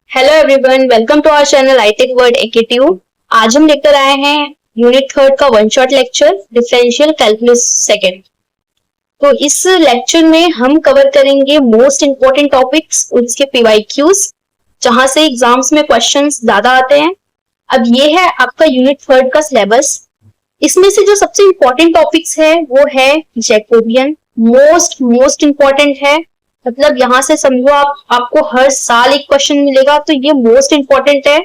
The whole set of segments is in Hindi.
Hello everyone, welcome to our channel iTech world AKTU. आज हम लेकर आए हैं यूनिट थर्ड का one shot lecture differential calculus second. तो इस लेक्चर में हम कवर करेंगे मोस्ट इंपोर्टेंट टॉपिक्स, उसके पीवाईक्यूज, जहां से एग्जाम्स में क्वेश्चंस ज्यादा आते हैं। अब ये है आपका यूनिट थर्ड का सिलेबस। इसमें से जो सबसे इंपॉर्टेंट टॉपिक्स है वो है जैकोबियन। मोस्ट इंपॉर्टेंट है, मतलब यहाँ से समझो आपको हर साल एक क्वेश्चन मिलेगा, तो ये मोस्ट इंपॉर्टेंट है।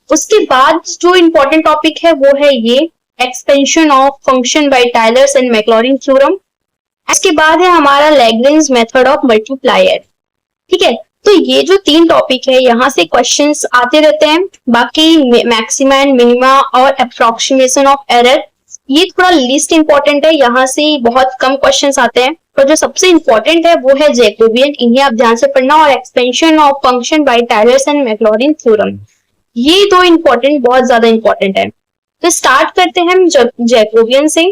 उसके बाद जो इंपॉर्टेंट टॉपिक है वो है ये expansion of function by Taylor's and Maclaurin theorem. इसके बाद है हमारा लैग्रेंज मेथड ऑफ मल्टीप्लायर। ठीक है, तो ये जो तीन टॉपिक है यहाँ से क्वेश्चंस आते रहते हैं। बाकी मैक्सिमा एंड मिनिमा और अप्रोक्सीमेशन ऑफ एरर ये थोड़ा लिस्ट इंपॉर्टेंट है, यहाँ से बहुत कम क्वेश्चंस आते हैं। पर जो सबसे इंपॉर्टेंट है वो है जैकोबियन, इन्हें आप ध्यान से पढ़ना, और expansion of function by Taylor's and Maclaurin theorem. ये दो इंपॉर्टेंट, बहुत ज्यादा इंपॉर्टेंट है। तो स्टार्ट करते हैं हम जैकोबियन से।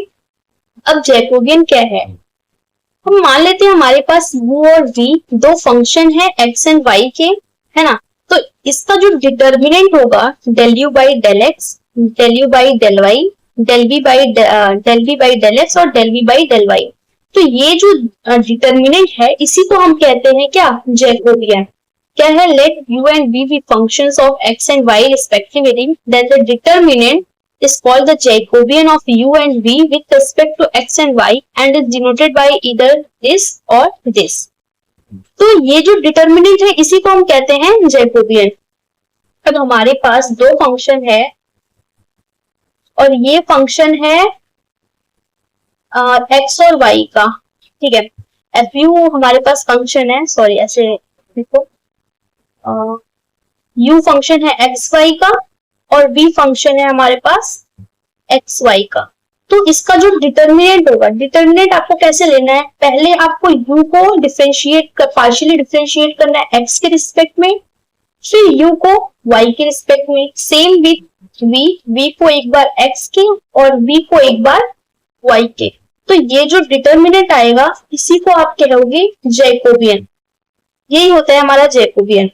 अब जैकोबियन क्या है? हम मान लेते हैं हमारे पास u और v दो फंक्शन है x एंड y के, है ना। तो इसका जो डिटर्मिनेंट होगा del u by del x, del u by del y, del v by del x और del v by del y। तो ये जो डिटर्मिनेंट है इसी को हम कहते हैं क्या? जैकोबियन। क्या है? Let u and v be functions of x and y respectively, then the determinant is called the Jacobian of u and v with respect to x and y and is denoted by either this or this। तो ये जो डिटर्मिनेंट है इसी को हम कहते हैं जैकोबियन। अब हमारे पास दो फंक्शन है और ये फंक्शन है x और y का। ठीक है, एफ यू हमारे पास फंक्शन है, सॉरी ऐसे देखो, u फंक्शन है एक्स वाई का और v फंक्शन है हमारे पास एक्स वाई का। तो इसका जो डिटर्मिनेंट होगा, डिटर्मिनेंट आपको कैसे लेना है? पहले आपको u को पार्शियली डिफरेंशिएट करना है x के रिस्पेक्ट में, फिर u को y के रिस्पेक्ट में। सेम विथ v को एक बार x के और v को एक बार y के। तो ये जो डिटर्मिनेंट आएगा इसी को आप कहोगे जैकोबियन। यही होता है हमारा जैकोबियन।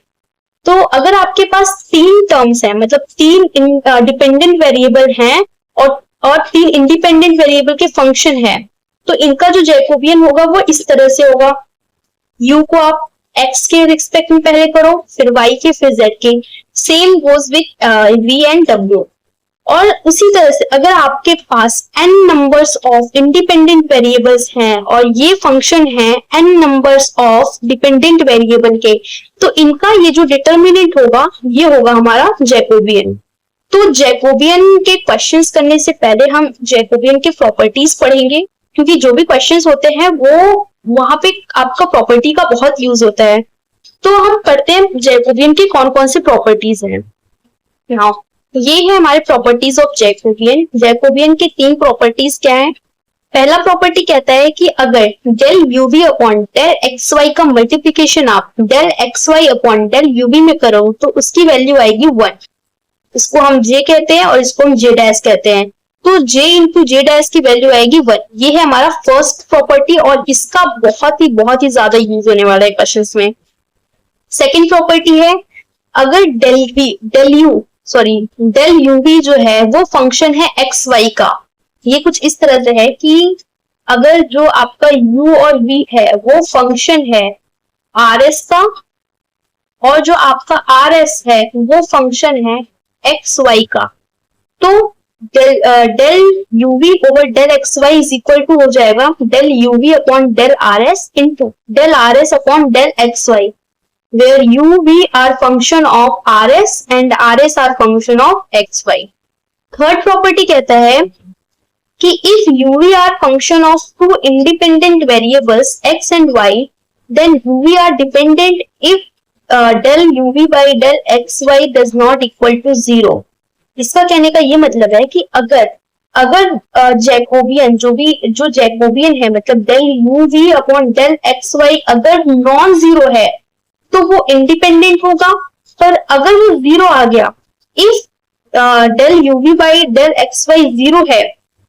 तो अगर आपके पास तीन टर्म्स हैं, मतलब तीन डिपेंडेंट वेरिएबल हैं और तीन इंडिपेंडेंट वेरिएबल के फंक्शन है, तो इनका जो जैकोबियन होगा वो इस तरह से होगा। u को आप x के रिस्पेक्ट में पहले करो, फिर y के, फिर z के। Same goes with v and w। और उसी तरह से अगर आपके पास n numbers of independent variables हैं और ये फंक्शन है n numbers of dependent variable के, तो इनका ये जो डिटर्मिनेंट होगा ये होगा हमारा जैकोबियन। तो जैकोबियन के क्वेश्चंस करने से पहले हम जैकोबियन के प्रॉपर्टीज पढ़ेंगे, क्योंकि जो भी क्वेश्चंस होते हैं वो वहां पे आपका प्रॉपर्टी का बहुत यूज होता है। तो हम पढ़ते हैं जैकोबियन की कौन कौन सी प्रॉपर्टीज हैं। नाउ ये है हमारे प्रॉपर्टीज ऑफ जैकोबियन। जैकोबियन की तीन प्रॉपर्टीज क्या है? पहला प्रॉपर्टी कहता है कि अगर del UV upon del x Y का मल्टीप्लीकेशन आप del x Y upon del UV में करो तो उसकी वैल्यू आएगी 1। इसको हम जे कहते हैं और इसको हम जे डैश कहते हैं। तो जे इंटू जे डैश की वैल्यू आएगी 1। ये है हमारा फर्स्ट प्रॉपर्टी और इसका बहुत ही ज्यादा यूज होने वाला है क्वेश्चंस में। सेकेंड प्रॉपर्टी है, अगर डेल यूवी जो है वो फंक्शन है एक्स वाई का। ये कुछ इस तरह से है कि अगर जो आपका u और v है वो फंक्शन है rs का और जो आपका rs है वो फंक्शन है एक्स वाई का, तो del UV over del x Y is equal to हो जाएगा del UV upon del rs into del rs upon del x Y, where u, v are function of rs and rs are function of xy। Third property कहता है कि if uv are function of two independent variables x and y, then uv are dependent if del uv by del xy does not equal to 0। इसका कहने का ये मतलब है कि अगर जैकोबियन जो जैकोबियन है, मतलब del uv upon del xy अगर नॉन जीरो है तो वो इंडिपेंडेंट होगा, पर अगर वो जीरो आ गया, if del UV by del x Y zero है,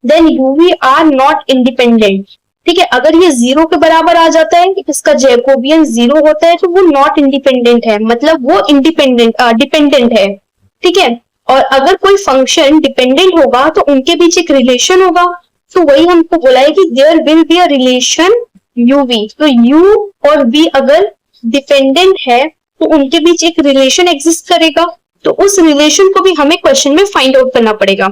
then UV are not independent. ठीक है, अगर ये 0 के बराबर आ जाता है, इसका जैकोबियन 0 होता है, तो वो नॉट इंडिपेंडेंट है, मतलब वो डिपेंडेंट है। ठीक है, और अगर कोई फंक्शन डिपेंडेंट होगा तो उनके बीच एक रिलेशन होगा, तो वही हमको बोला है कि there will be a relation U V. तो यू और वी अगर डिपेंडेंट है तो उनके बीच एक रिलेशन एग्जिस्ट करेगा, तो उस रिलेशन को भी हमें क्वेश्चन में फाइंड आउट करना पड़ेगा।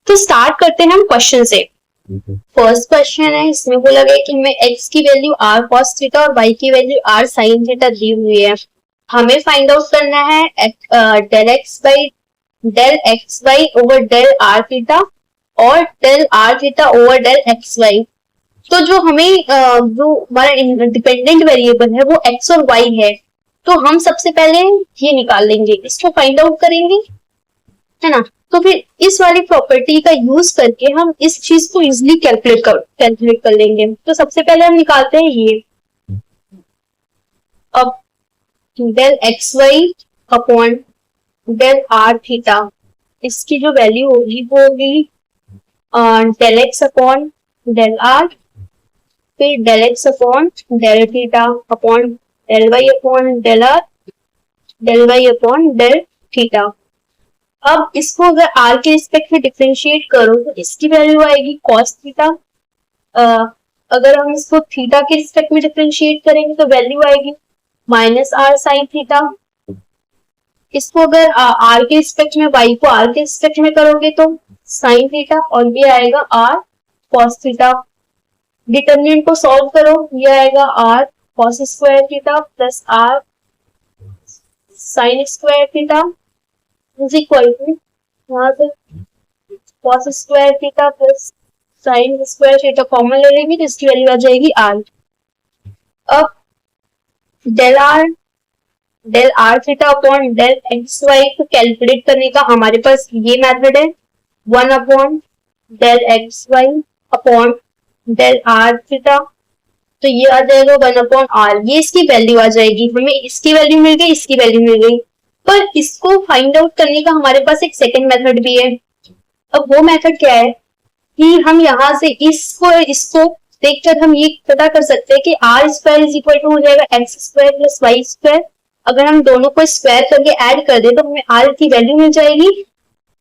तो स्टार्ट करते हैं हम क्वेश्चन से। फर्स्ट क्वेश्चन है, इसमें बोला गया कि हमें x की वैल्यू r cos थीटा और y की वैल्यू r sin थीटा दी हुई है। हमें फाइंड आउट करना है del x Y over del r theta और del r theta over del x Y. तो जो हमें जो हमारा डिपेंडेंट वेरिएबल है वो x और y है, तो हम सबसे पहले ये निकाल लेंगे, इसको फाइंड आउट करेंगे, है ना। तो फिर इस वाली प्रॉपर्टी का यूज करके हम इस चीज को इजिली कैलकुलेट कर लेंगे। तो सबसे पहले हम निकालते हैं ये, अब del x Y upon del R theta, इसकी जो वैल्यू होगी वो होगी del X upon del R, फिर del X upon del theta upon del Y upon del R, del Y upon del theta. अब इसको अगर r के रिस्पेक्ट में डिफरेंशिएट करो तो इसकी वैल्यू आएगी cos थीटा। अगर हम इसको थीटा के रिस्पेक्ट में डिफरेंशिएट करेंगे तो वैल्यू आएगी माइनस r sin थीटा। इसको अगर r के रिस्पेक्ट में, y को r के रिस्पेक्ट में करोगे तो sin थीटा, और ये आएगा r cos थीटा। डिटर्मिनेंट को सॉल्व करो, ये आएगा r cos square theta plus r sin square theta is equal to यहाँ से cos square theta plus sin square theta common ले लेंगे तो इसकी वैल्यू आ जाएगी r। अब del r theta upon del x y को कैलकुलेट करने का हमारे पास ये मेथड है, 1 upon del x Y upon del r theta, तो ये आ जाएगा 1 अपॉन r। ये इसकी वैल्यू आ जाएगी, हमें इसकी वैल्यू मिल गई, इसकी वैल्यू मिल गई। पर इसको फाइंड आउट करने का हमारे पास एक सेकेंड मेथड भी है। अब वो मेथड क्या है कि हम यहाँ से इसको देखकर हम ये पता कर सकते हैं कि r square is equal to हो जाएगा x square plus Y square. अगर हम दोनों को स्क्वायर करके ऐड कर दे तो हमें आर की वैल्यू मिल जाएगी।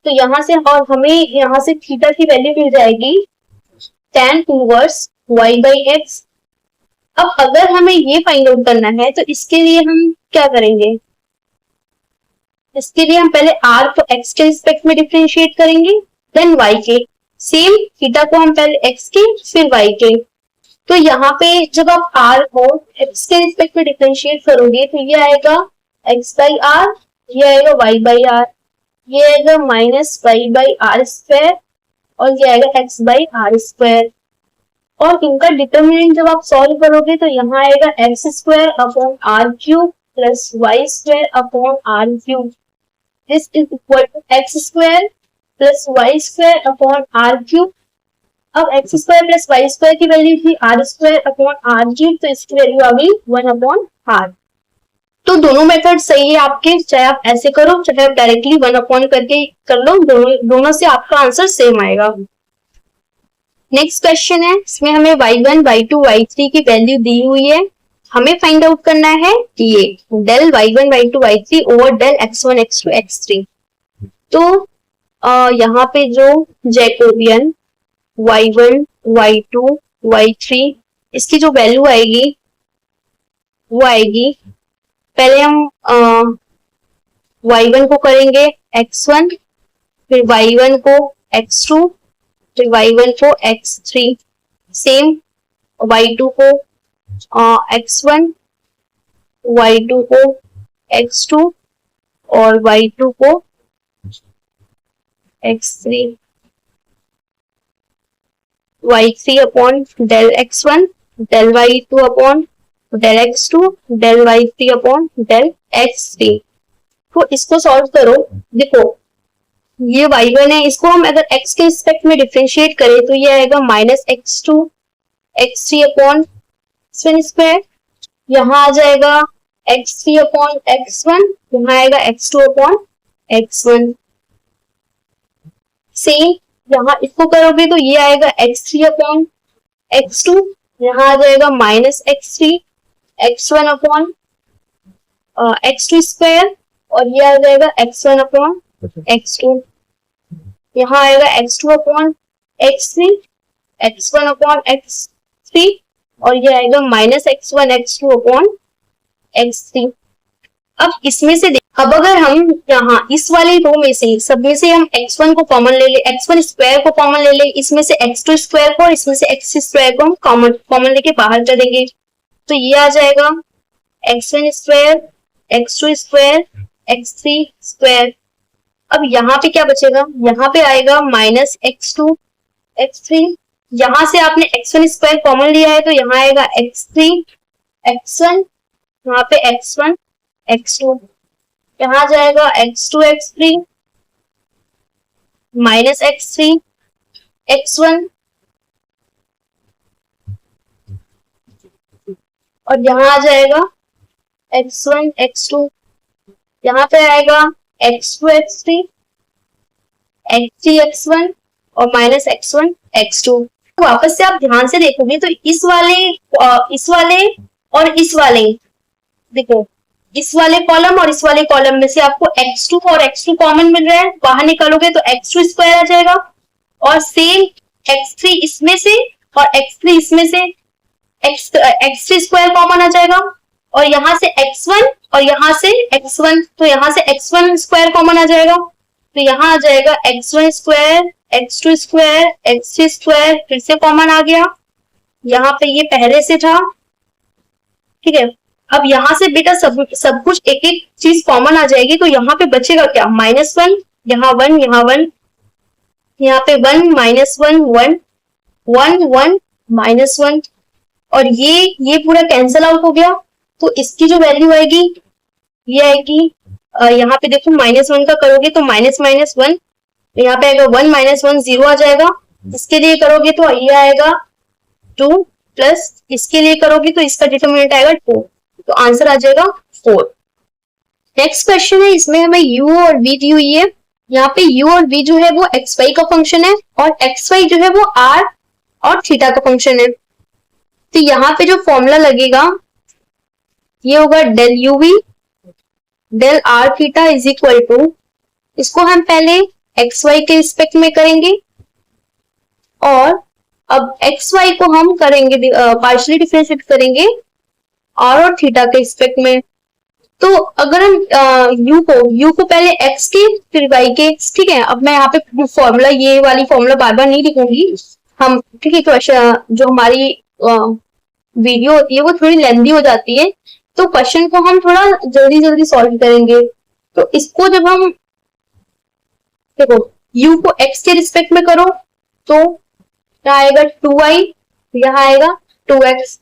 तो यहाँ से, और हमें यहाँ से थीटा की वैल्यू मिल जाएगी tan inverse y by x. अब अगर हमें ये फाइंड आउट करना है तो इसके लिए हम क्या करेंगे, इसके लिए हम पहले r को x के रिस्पेक्ट में डिफरेंशिएट करेंगे, देन y के, सेम थीटा को हम पहले x के फिर y के। तो यहाँ पे जब आप r को x के रिस्पेक्ट में डिफरेंशिएट करोगे तो ये आएगा x बाई r, ये आएगा y बाई r, ये आएगा minus y by r square और ये आएगा x बाई r स्क्वायर। और इनका डिटर्मिनेंट जब आप सॉल्व करोगे तो यहाँ आएगा x square upon r cube plus y square upon r cube. This is equal to x square plus y square upon r cube। अब x square plus y square की वैल्यू थी r square upon r cube, तो इसकी वैल्यू आ गई 1 upon r। तो दोनों मेथड सही है आपके, चाहे आप ऐसे करो चाहे आप डायरेक्टली 1 upon करके कर लो, दोनों से आपका आंसर सेम आएगा। नेक्स्ट क्वेश्चन है, इसमें हमें y1, y2, y3 की वैल्यू दी हुई है। हमें फाइंड आउट करना है ये del y1, y2, y3 over del x1, x2, x3। तो यहाँ पे जो जैकोबियन y1, y2, y3 इसकी जो वैल्यू आएगी वो आएगी, पहले हम y1 को करेंगे x1, फिर y1 को x2, फिर y1 को x3, सेम y2 को x1, y2 को x2 और y2 को x3, y3 upon del x1, del y2 upon del x2, del y3 upon del x3। तो इसको सॉल्व करो, देखो ये y1 है, इसको हम अगर x के रिस्पेक्ट में डिफरेंशिएट करें तो ये आएगा minus x2 x3 upon square, यहाँ आ जाएगा x3 अपॉन x1, यहाँ आएगा x2 अपॉन x1। सेम यहाँ इसको करोगे तो ये आएगा x3 अपॉन x2 यहाँ आ जाएगा minus x1 upon x2 square, और ये आ जाएगा x1 अपॉन x2। यहाँ आएगा x2 upon x3, x1 upon x3, और ये आएगा minus x1 x2 upon x3। अब इसमें से अब अगर हम यहाँ इस वाली रो में से सब में से हम x1 को कॉमन ले ले, x1 स्क्वायर को कॉमन ले ले, इसमें से x2 स्क्वायर को और इसमें से x3 स्क्वायर को हम कॉमन लेके बाहर कर देंगे, तो ये आ जाएगा x1 square, x2 square, x3 square. अब यहाँ पे क्या बचेगा, यहाँ पे आएगा माइनस x2 x3, यहाँ से आपने x1 स्क्वायर कॉमन लिया है तो यहाँ आएगा x3 x1, यहाँ पे x1 x2, यहाँ जाएगा x2 x3 minus x3 x1, और यहाँ आ जाएगा x1 x2, यहाँ पे आएगा x2 x3 x3 x1 और माइनस x1 x2। वापस से आप ध्यान से देखोगे तो इस वाले और इस वाले, देखो इस वाले कॉलम और इस वाले कॉलम में से आपको x2 और x2 कॉमन मिल रहा है, बाहर निकालोगे तो x2 स्क्वायर आ जाएगा, और सेम x3 इसमें से और x3 इसमें से x3 स्क्वायर कॉमन आ जाएगा, और यहाँ से x1 और यहाँ से x1, तो यहाँ से x1 स्क्वायर कॉमन आ जाएगा, तो यहाँ आ जाएगा x1 square, x2 square, x3 square फिर से कॉमन आ गया, यहाँ पे ये पहले से था, ठीक है। अब यहाँ से बेटा सब कुछ एक एक चीज कॉमन आ जाएगी, तो यहाँ पे बचेगा क्या, -1, यहाँ 1, यहाँ 1, यहाँ पे 1 -1 1 1 1 -1, और ये पूरा कैंसल आउट हो गया, तो इसकी जो वैल्यू आएगी ये आएगी, यहाँ पे देखो -1 का करोगे तो -1, यहाँ पे आएगा 1 -1 0 आ जाएगा, इसके लिए करोगे तो ये आएगा 2, प्लस इसके लिए करोगे तो इसका डिटरमिनेंट आएगा 2, तो आंसर आ जाएगा 4। नेक्स्ट क्वेश्चन है, इसमें हमें u और v दी हुई है, यहाँ पे u और v जो है वो xy का फंक्शन है और xy जो है वो r और थीटा का फंक्शन है, तो यहाँ पे जो फॉर्मूला लगेगा ये होगा del uv del r theta is equal to, इसको हम पहले xy के रिस्पेक्ट में करेंगे और अब xy को हम करेंगे पार्शियली डिफरेंशिएट करेंगे r और थीटा के रिस्पेक्ट में। तो अगर हम u को पहले x के फिर y के, ठीक है। अब मैं यहाँ पे फॉर्मूला ये वाली फॉर्मूला बार बार नहीं लिखूंगी हम, ठीक है, क्वेश्चन जो हमारी वीडियो होती है वो थोड़ी लेंथी हो जाती है, तो क्वेश्चन को हम थोड़ा जल्दी सॉल्व करेंगे। तो इसको जब हम देखो u को x के रिस्पेक्ट में करो तो यहाँ आएगा 2y, यहाँ आएगा 2x,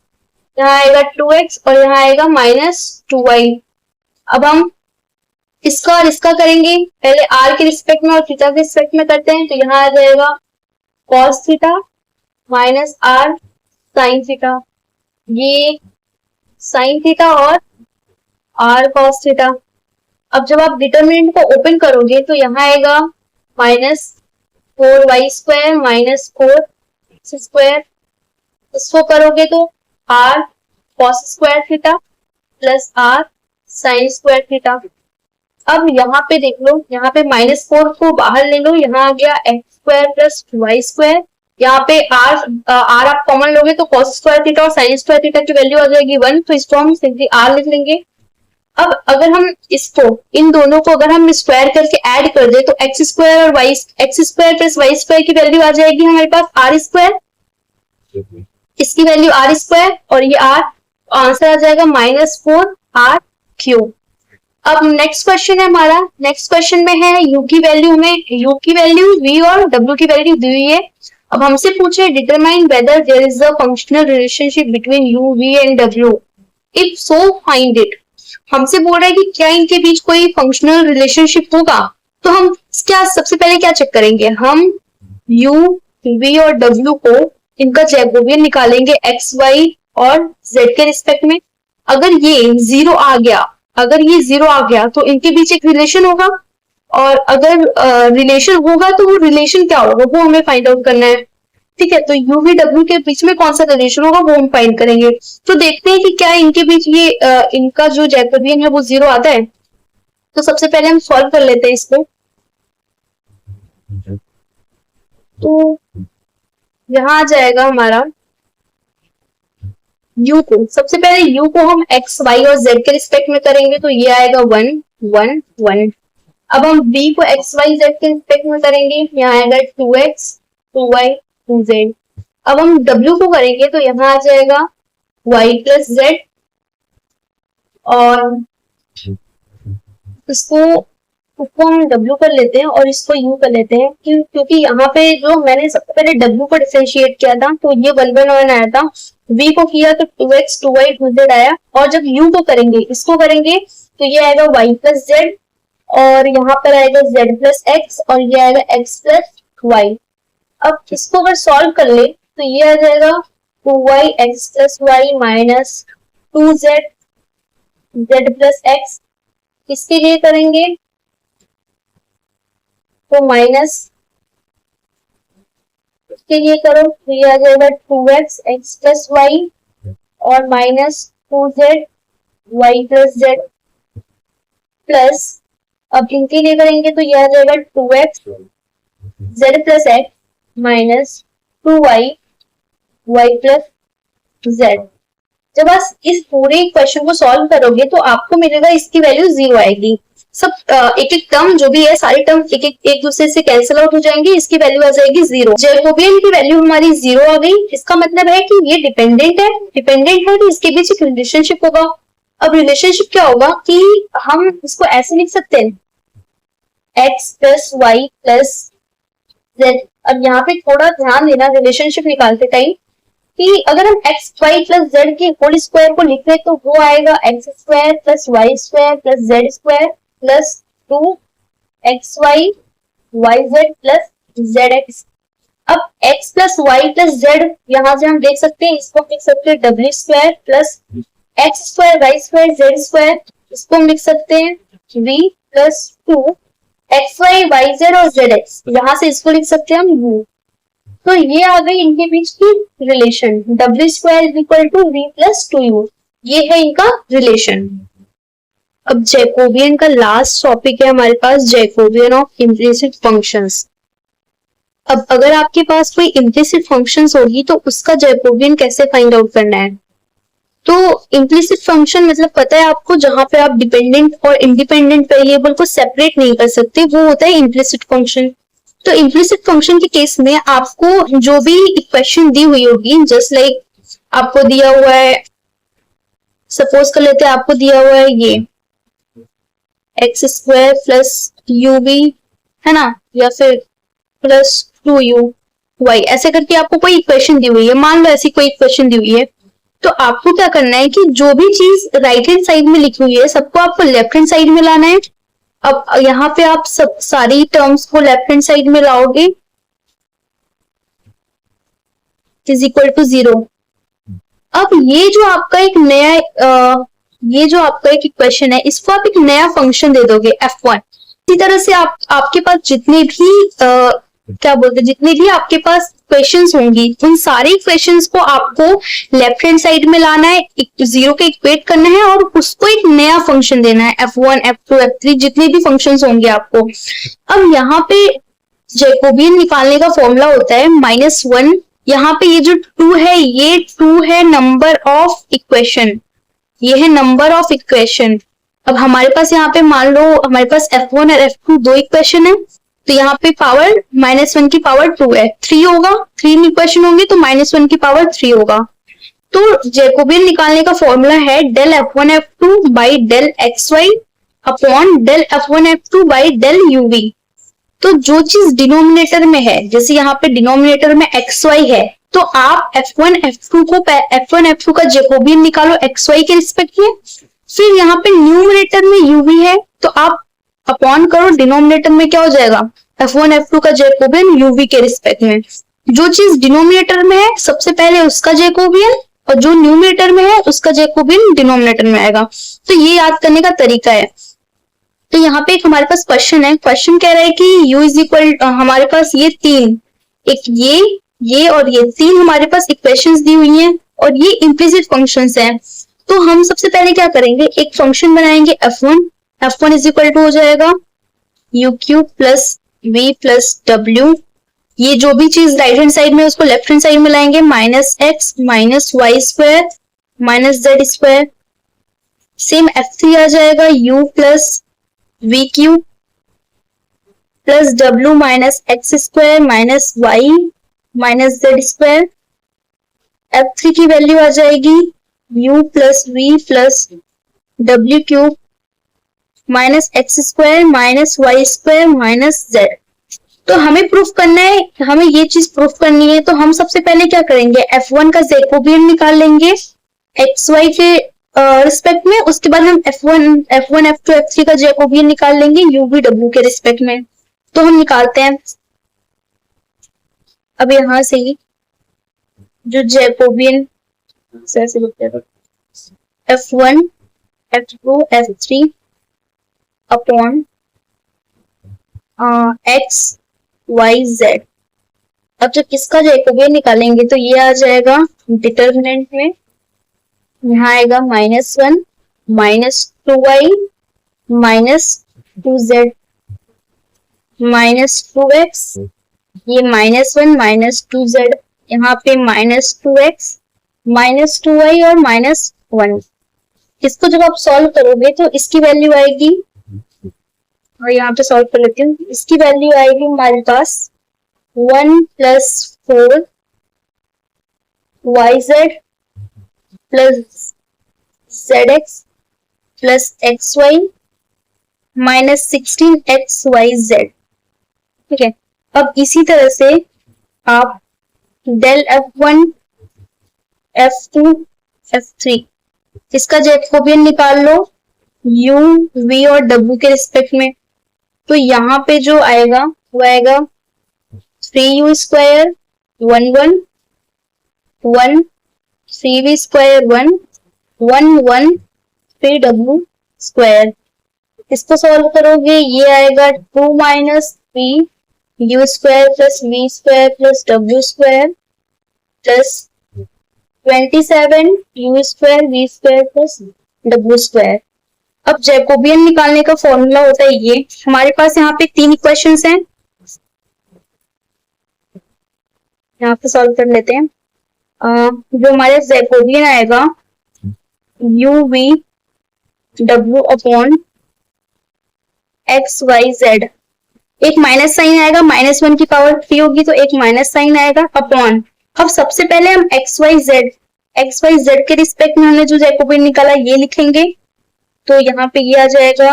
यहाँ आएगा 2x और यहाँ आएगा -2y। अब हम इसका और इसका करेंगे, पहले r के रिस्पेक्ट में और थीटा के रिस्पेक्ट में करते हैं, तो यहाँ आ जाएगा cos theta minus r sin theta, ये sin थीटा और r cos थीटा। अब जब आप डिटरमिनेंट को ओपन करोगे तो यहाँ आएगा -4y square minus 4x square, इसको करोगे तो r cos square theta plus r sin square theta. अब यहाँ पे देख लो, यहाँ पे -4 को बाहर ले लो, यहाँ आ गया x square plus y square, यहाँ पे r आप कॉमन लोगे तो cos स्क्वायर थीटा और sin स्क्वायर थीटा की वैल्यू आ जाएगी 1, तो इसको हम सिंपली r लिख लेंगे। अब अगर हम इसको इन दोनों को अगर हम स्क्वायर करके ऐड कर दे तो x स्क्वायर और x square plus y square की वैल्यू आ जाएगी हमारे पास r स्क्वायर, इसकी वैल्यू r स्क्वायर और ये r, आंसर आ जाएगा -4r क्यूब। अब नेक्स्ट क्वेश्चन है हमारा, नेक्स्ट क्वेश्चन में है u की वैल्यू, हमें u की वैल्यू v और w की वैल्यू दी हुई है। अब हमसे पूछे determine whether there is a functional relationship between u v and w, if so find it. हमसे बोल रहा है कि क्या इनके बीच कोई फंक्शनल रिलेशनशिप होगा, तो हम क्या सबसे पहले क्या चेक करेंगे, हम u v और w को इनका जैकोबियन निकालेंगे x y और z के रिस्पेक्ट में। अगर ये जीरो आ गया तो इनके बीच एक रिलेशन होगा, और अगर रिलेशन होगा तो वो रिलेशन क्या होगा वो हमें फाइंड आउट करना है। ठीक है, तो यू वी डब्ल्यू के बीच में कौन सा रिलेशन होगा वो हम फाइंड करेंगे। तो देखते हैं कि क्या इनके बीच ये इनका जो जैकोबियन है वो 0 आता है। तो सबसे पहले हम सॉल्व कर लेते हैं इसको। तो यहाँ आ जाएगा हमारा u को, सबसे पहले u को हम x, y और z के रिस्पेक्ट में करेंगे, तो ये आएगा 1 1 1। अब हम v को x, y, z के रिस्पेक्ट में करेंगे, यहाँ आएगा 2x 2y 2z। अब हम w को करेंगे तो यहाँ आ जाएगा y प्लस z, और इसको हम w कर लेते हैं और इसको u कर लेते हैं, क्योंकि यहाँ पे जो मैंने सबसे पहले w को डिफरेंशिएट किया था तो ये 1 1 1 आया था, v को किया तो 2x 2y 2z आया, और जब u को करेंगे, इसको करेंगे तो ये आएगा y प्लस z, और यहाँ पर आएगा z प्लस x, और ये आएगा x प्लस y। अब इसको अगर सॉल्व कर ले तो ये आ जाएगा 2y x plus y minus 2z z plus x। इसके लिए करेंगे तो माइनस, इसके लिए करो तो ये आ जाएगा 2x x प्लस y और minus 2z y plus z plus, अब इनके लिए करेंगे तो ये आ जाएगा 2x z plus x minus 2y y plus z। जब आप इस पूरे क्वेश्चन को सॉल्व करोगे तो आपको मिलेगा इसकी वैल्यू 0 आएगी। सब एक एक टर्म जो भी है, सारे टर्म एक दूसरे से कैंसिल आउट हो जाएंगे, इसकी वैल्यू आ जाएगी 0। जैकोबियन की वैल्यू हमारी 0 आ गई। इसका मतलब है कि ये डिपेंडेंट है तो इसके बीच एक रिलेशनशिप होगा। अब रिलेशनशिप क्या होगा कि हम इसको ऐसे लिख सकते हैं x plus y plus z। अब यहाँ पे थोड़ा ध्यान देना रिलेशनशिप निकालते टाइम कि अगर हम x y प्लस z के होल स्क्वायर को लिख रहे तो वो आएगा x square plus Y square plus z square plus 2xy yz plus zx। अब x plus y plus z यहाँ से हम देख सकते हैं, इसको लिख सकते हैं w square plus x square y square z square, इसको हम लिख सकते हैं v प्लस 2xy yz और zx, यहाँ से इसको लिख सकते हैं हम u। तो ये आ गई इनके बीच की relation, w square is equal to v plus 2u, ये है इनका रिलेशन। अब जैकोबियन का लास्ट टॉपिक है हमारे पास, जैकोबियन ऑफ इम्प्लिसिट फंक्शंस। अब अगर आपके पास कोई इम्प्लिसिट फंक्शंस होगी तो उसका जैकोबियन कैसे फाइंड आउट करना है। तो इम्प्लिसिट फंक्शन मतलब पता है आपको, जहां पे आप डिपेंडेंट और इंडिपेंडेंट वेरिएबल को सेपरेट नहीं कर सकते, वो होता है इम्प्लिसिट फंक्शन। तो इम्प्लिसिट फंक्शन के केस में आपको जो भी इक्वेशन दी हुई होगी, जस्ट लाइक आपको दिया हुआ है, सपोज कर लेते हैं आपको दिया हुआ है ये x square plus u b, है ना, या फिर प्लस 2u ऐसे करके आपको कोई इक्वेशन दी हुई है, मान लो ऐसी कोई इक्वेशन दी हुई है। तो आपको क्या करना है कि जो भी चीज राइट हैंड साइड में लिखी हुई है सबको आपको लेफ्ट हैंड साइड में लाना है। अब यहाँ पे आप सब सारी टर्म्स को लेफ्ट हैंड साइड में लाओगे, इज इक्वल टू 0। अब ये जो आपका एक नया ये जो आपका एक इक्वेशन है, इसको आप एक नया फंक्शन दे दोगे f1। इसी तरह से आपके पास जितने भी क्या बोलते हैं, जितने भी आपके पास क्वेश्चंस होंगी, उन सारे क्वेश्चंस को आपको लेफ्ट हैंड साइड में लाना है, 0 के इक्वेट करना है और उसको एक नया फंक्शन देना है, f1 f2 f3 जितने भी फंक्शंस होंगे आपको। अब यहाँ पे जैकोबियन निकालने का फॉर्मूला होता है -1। यहाँ पे ये जो 2 है, ये 2 है नंबर ऑफ इक्वेशन, ये है नंबर ऑफ इक्वेशन। अब हमारे पास यहाँ पे मान लो हमारे पास f1 और f2 दो इक्वेशन है, तो यहाँ पे पावर -1 की पावर 2 है, 3 होगा, 3 इक्वेशन होंगे तो -1 की पावर 3 होगा। तो जैकोबियन निकालने का फॉर्मूला है del f1 f2 by del xy upon del f1 f2 by del uv। तो जो चीज डिनोमिनेटर में है, जैसे यहाँ पे डिनोमिनेटर में xy है, तो आप f1 f2 का जैकोबियन निकालो xy के रिस्पेक्ट में। फिर यहाँ पे न्यूमरेटर में uv है, तो आप अपॉन करो, डिनोमिनेटर में क्या हो जाएगा, f1 f2 का जैकोबियन uv के रिस्पेक्ट में। जो चीज डिनोमिनेटर में है सबसे पहले उसका जैकोबियन, और जो न्यूमरेटर में है उसका जैकोबियन डिनोमिनेटर में आएगा। तो ये याद करने का तरीका है। तो यहाँ पे एक हमारे पास क्वेश्चन है, क्वेश्चन कह रहा है कि u इज इक्वल, हमारे पास ये 3, एक ये ये और ये तीन हमारे पास इक्वेशंस दी हुई हैं और ये इम्प्लिसिट फंक्शंस हैं। तो हम सबसे पहले क्या करेंगे, एक फंक्शन बनाएंगे f1 इज इक्वल टू हो जाएगा u cube plus v plus w। ये जो भी चीज राइट हैंड साइड में उसको लेफ्ट हैंड साइड में लाएंगे, minus x minus y square minus z square. Same f3 आ जाएगा u plus v cube plus w minus x square minus y minus z square. f3 की वैल्यू आ जाएगी u plus v plus w cube minus x square minus y square minus z. तो हमें प्रूफ करना है, हमें ये चीज प्रूफ करनी है। तो हम सबसे पहले क्या करेंगे, f1 का जैकोबियन निकाल लेंगे xy के रिस्पेक्ट में। उसके बाद हम f1, f2, f3 का जैकोबियन निकाल लेंगे u v w के रिस्पेक्ट में। तो हम निकालते हैं। अब यहां से ही जो Jacobian f1 f2 f3 upon x y z। अब जब इसका जैकोबियन निकालेंगे तो ये आ जाएगा डिटर्मिनेंट में, यहाँ आएगा -1 -2y -2z -2x, ये -1 -2z, यहाँ पे -2x -2y और -1। इसको जब आप सॉल्व करोगे तो इसकी वैल्यू आएगी, और यहाँ पे सॉल्व कर लेती हूँ, इसकी वैल्यू आएगी हमारे पास 1 plus 4 yz plus zx plus xy minus 16 xyz। ठीक है, अब इसी तरह से आप डेल f1 f2 f3 इसका जैकोबियन निकाल लो u v और w के रिस्पेक्ट में। तो यहाँ पे जो आएगा वो आएगा 3u square 1 1 1 3v square 1 1 1 3w square. इसको सॉल्व करोगे ये आएगा 2 minus 3 u square plus v square plus w square plus 27 u square v square plus w square. अब जैकोबियन निकालने का फॉर्मूला होता है ये। हमारे पास यहाँ पे 3 इक्वेशंस हैं, यहाँ पे सॉल्व कर लेते हैं। जो हमारे जैकोबियन आएगा u v w upon x y z, एक माइनस साइन आएगा, -1 की पावर 3 होगी तो एक माइनस साइन आएगा अपॉन। अब सबसे पहले हम x y z के रिस्पेक्ट में हमने जो जैकोबियन निकाला ये लिखेंगे। तो यहाँ पे ये आ जाएगा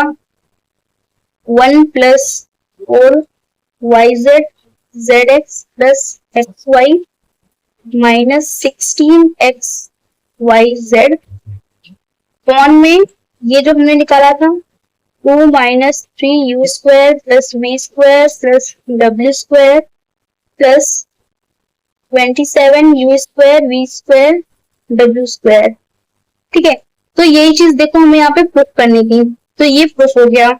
1 plus 4 yz zx plus xy minus 16 xyz upon में ये जो हमने निकाला था 2 minus 3 u square plus v square plus w square plus 27 u square v square w square. ठीक है, तो यही चीज देखो हमें यहाँ पे प्रूफ करने की। तो ये प्रूफ हो गया।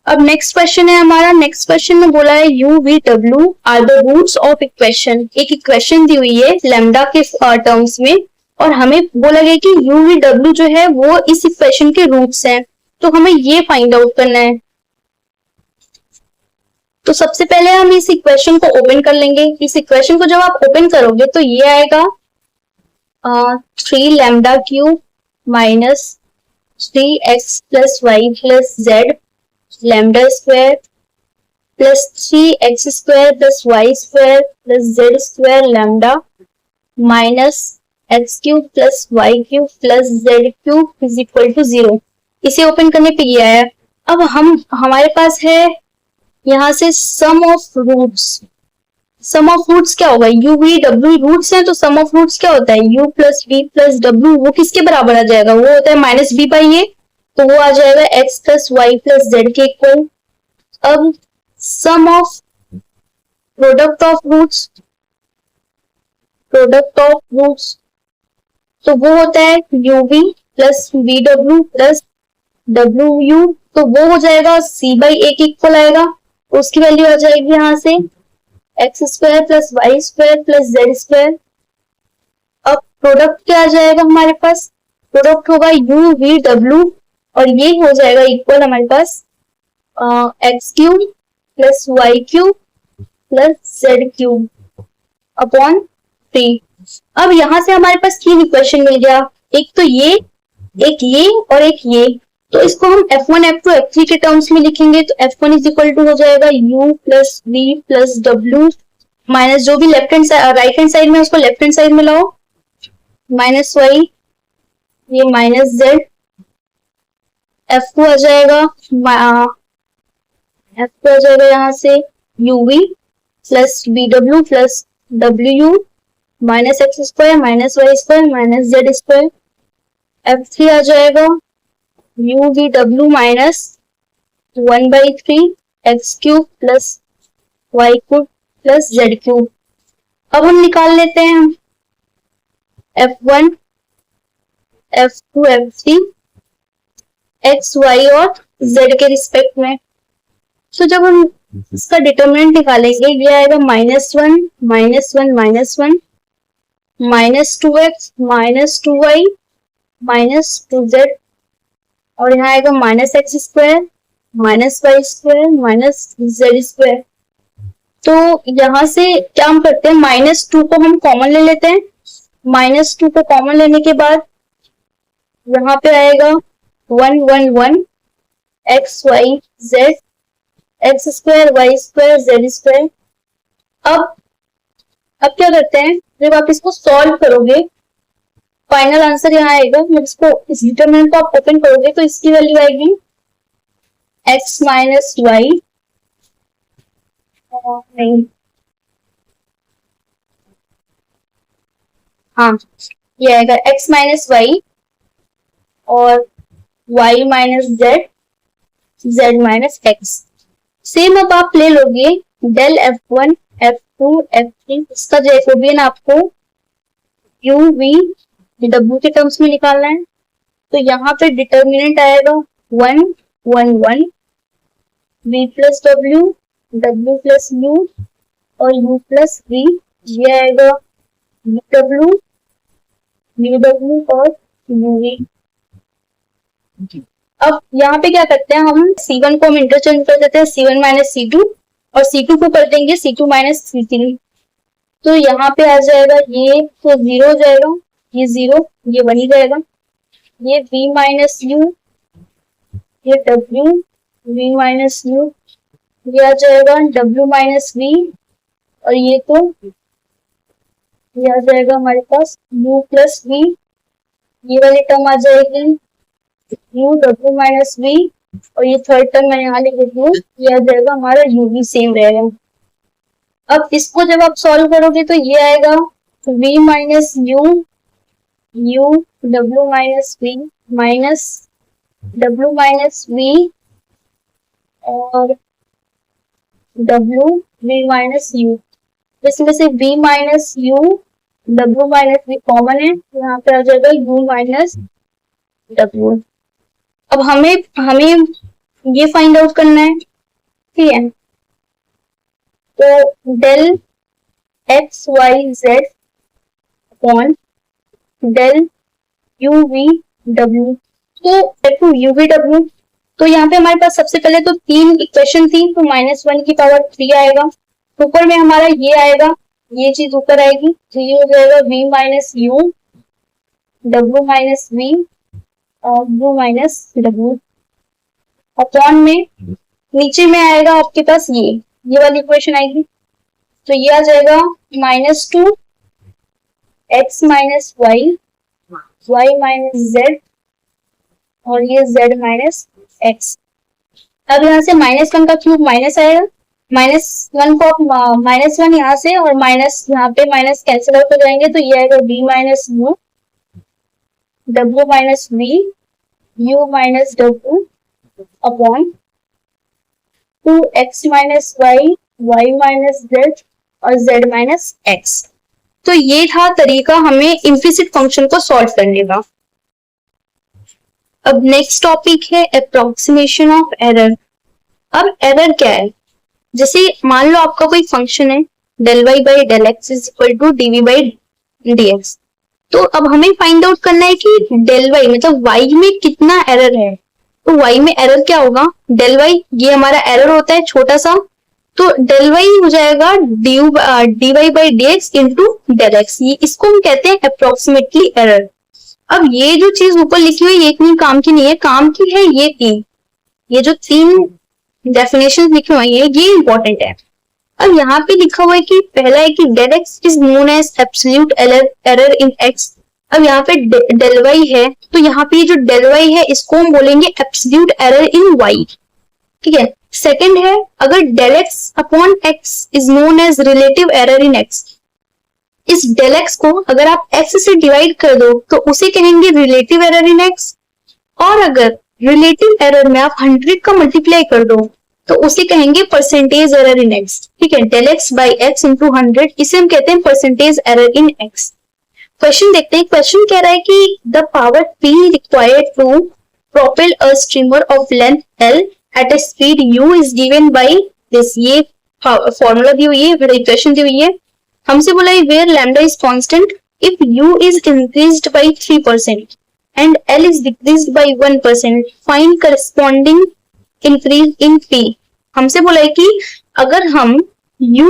अब नेक्स्ट क्वेश्चन है हमारा। नेक्स्ट क्वेश्चन में बोला है u v w are the roots of equation. एक इक्वेशन दी हुई है लैम्डा के टर्म्स में और हमें बोला गया कि u v w जो है वो इस इक्वेशन के रूट्स हैं। तो हमें ये फाइंड आउट करना है। तो सबसे पहले हम इस इक्वेशन को ओपन कर लेंगे। इस इक्वेशन को जब आप ओपन करोगे तो ये आएगा 3 lambda cube minus 3x plus y plus z lambda square plus 3x square plus Y square plus Z square lambda minus x cube plus Y cube plus Z cube is equal to 0। इसे ओपन करने पे ये आया। अब हमारे पास है यहाँ से sum of roots. Sum of roots क्या होगा, u v w रूट्स हैं तो सम ऑफ रूट्स क्या होता है u plus v plus w, वो किसके बराबर आ जाएगा, वो होता है माइनस b बाई ए, तो वो आ जाएगा x plus y plus z के इक्वल। अब sum of product of roots तो वो होता है u v plus v w plus w u, तो वो हो जाएगा c बाई ए के इक्वल आएगा। उसकी वैल्यू आ जाएगी यहाँ से x square plus Y square plus Z square. अब प्रोडक्ट क्या आ जाएगा हमारे पास, प्रोडक्ट होगा यू वी डब्ल्यू और ये हो जाएगा इक्वल हमारे पास X cube plus Y cube plus Z cube upon 3। अब यहां से हमारे पास 3 इक्वेशन मिल गया, एक तो ये, एक ये और एक ये। तो इसको हम F1 F2 F3 के टर्म्स में लिखेंगे। तो F1 इज इक्वल टू हो जाएगा U plus V plus W minus जो भी left hand side right hand side में उसको लेफ्ट हैंड साइड में लाओ, माइनस वाई, ये माइनस जेड। F2 आ जाएगा F2 आ जाएगा यहाँ से UV plus BW plus WU minus x square minus y square minus z square. F3 आ जाएगा यू वी डब्ल्यू minus 1/3 x cube plus Y cube plus Z cube. अब हम निकाल लेते हैं F1 F2 F3 x y और जेड के रिस्पेक्ट में। तो जब हम इसका डिटर्मिनेंट निकालेंगे ये आएगा -1 -1 -1 -2x -2y -2z और यहाँ आएगा -x square -y square -z square. तो यहाँ से क्या हम करते हैं, -2 को हम कॉमन ले लेते हैं। -2 को कॉमन लेने के बाद यहाँ पे आएगा 1 1 1 x y z x square y square z square. अब क्या करते हैं, जब आप इसको सॉल्व करोगे फाइनल आंसर यहाँ आएगा। जब इसको इस डिटरमिनेंट को आप ओपन करोगे तो इसकी वैल्यू आएगी x माइनस वाई, नहीं हाँ ये आएगा x माइनस वाई और y minus Z z minus x. Same अब आप ले लोगे डेल F1 F2 F3, इसका जैकोबियन आपको u v w के टर्म्स में निकालना है। तो यहाँ पे डिटर्मिनेंट आएगा 1 1 1 v plus w w plus u और u प्लस v, ये आएगा v w और uv। अब यहाँ पे क्या करते हैं, हम C1 को हम इंटरचेंज कर देते हैं C1 माइनस C2 और C2 को कर देंगे C2 माइनस C3। तो यहाँ पे आ जाएगा ये तो 0 हो जाएगा, ये 0 ये 1 ही जाएगा, ये v माइनस u ये w v माइनस u ये आ जाएगा w माइनस v और ये तो ये आ जाएगा हमारे पास u प्लस v, ये वाली टर्म आ जाएगी u w माइनस v और ये थर्ड टर्म मैं यहाँ लिख देती हूँ, ये आ जाएगा हमारा u v सेम रहेगा। अब इसको जब आप सॉल्व करोगे तो ये आएगा v minus u w minus v minus w minus v और w v माइनस u। इसमें से v minus u w minus v common है, यहाँ पे आ जाएगा u माइनस w। अब हमें ये फाइंड आउट करना है, ठीक है। तो del x y z upon del u we डब्ल्यू, तो यू वी डब्ल्यू, तो यहाँ पे हमारे पास सबसे पहले तो 3 इक्वेशन थी, तो -1 की पावर 3 आएगा, ऊपर में हमारा ये आएगा, ये चीज ऊपर आएगी, तो ये हो जाएगा v minus u w minus v और u माइनस w अपॉन में नीचे में आएगा आपके पास ये वाली इक्वेशन आएगी। तो ये आ जाएगा -2 x minus y y minus z और ये z माइनस x। अब यहाँ से -1 का क्यूब माइनस आएगा, -1 को -1 यहाँ से और माइनस यहाँ पे माइनस कैंसिल आउट हो जाएंगे, तो ये आएगा v minus u w minus v u minus w upon 2x minus y y minus z और z माइनस x। तो ये था तरीका हमें इम्प्लिसिट फंक्शन को सॉल्व करने का। अब नेक्स्ट टॉपिक है अप्रोक्सीमेशन ऑफ एरर। अब एरर क्या है, जैसे मान लो आपका कोई फंक्शन है del y by del x is equal to dv by dx। तो अब हमें फाइंड आउट करना है कि del y मतलब y में कितना एरर है। तो y में एरर क्या होगा, del y ये हमारा एरर होता है छोटा सा, तो del y हो जाएगा dy by dx into del x। ये इसको हम कहते हैं अप्रोक्सीमेटली एरर। अब ये जो चीज ऊपर लिखी हुई ये इतनी काम की नहीं है, काम की है ये तीन, ये जो तीन डेफिनेशन लिखी हुई है ये इंपॉर्टेंट है। अब यहाँ पे लिखा हुआ है कि पहला है कि del x is known as absolute error in x। अब यहाँ पे del y है, तो यहाँ पे जो del y है इसको हम बोलेंगे एब्सोल्यूट एरर इन y, ठीक है। सेकंड है अगर del x upon x is known as relative error in x। इस del x को अगर आप x से डिवाइड कर दो तो उसे कहेंगे रिलेटिव एरर इन x, और अगर रिलेटिव एरर में आप 100 का मल्टीप्लाई कर दो तो उसे कहेंगे परसेंटेज एरर इन x, ठीक है। del x by x into 100 इसे हम कहते हैं percentage error in x। Question देखते हैं, क्वेश्चन कह रहा है कि the power p required to propel a streamer of length l at a speed u is given by this। ये फॉर्मूला दी हुई है, इक्वेशन दी हुई है। हमसे बोला है where lambda is constant if u is increased by 3% and l is decreased by 1%, find corresponding increase in p। हमसे बोला है कि अगर हम u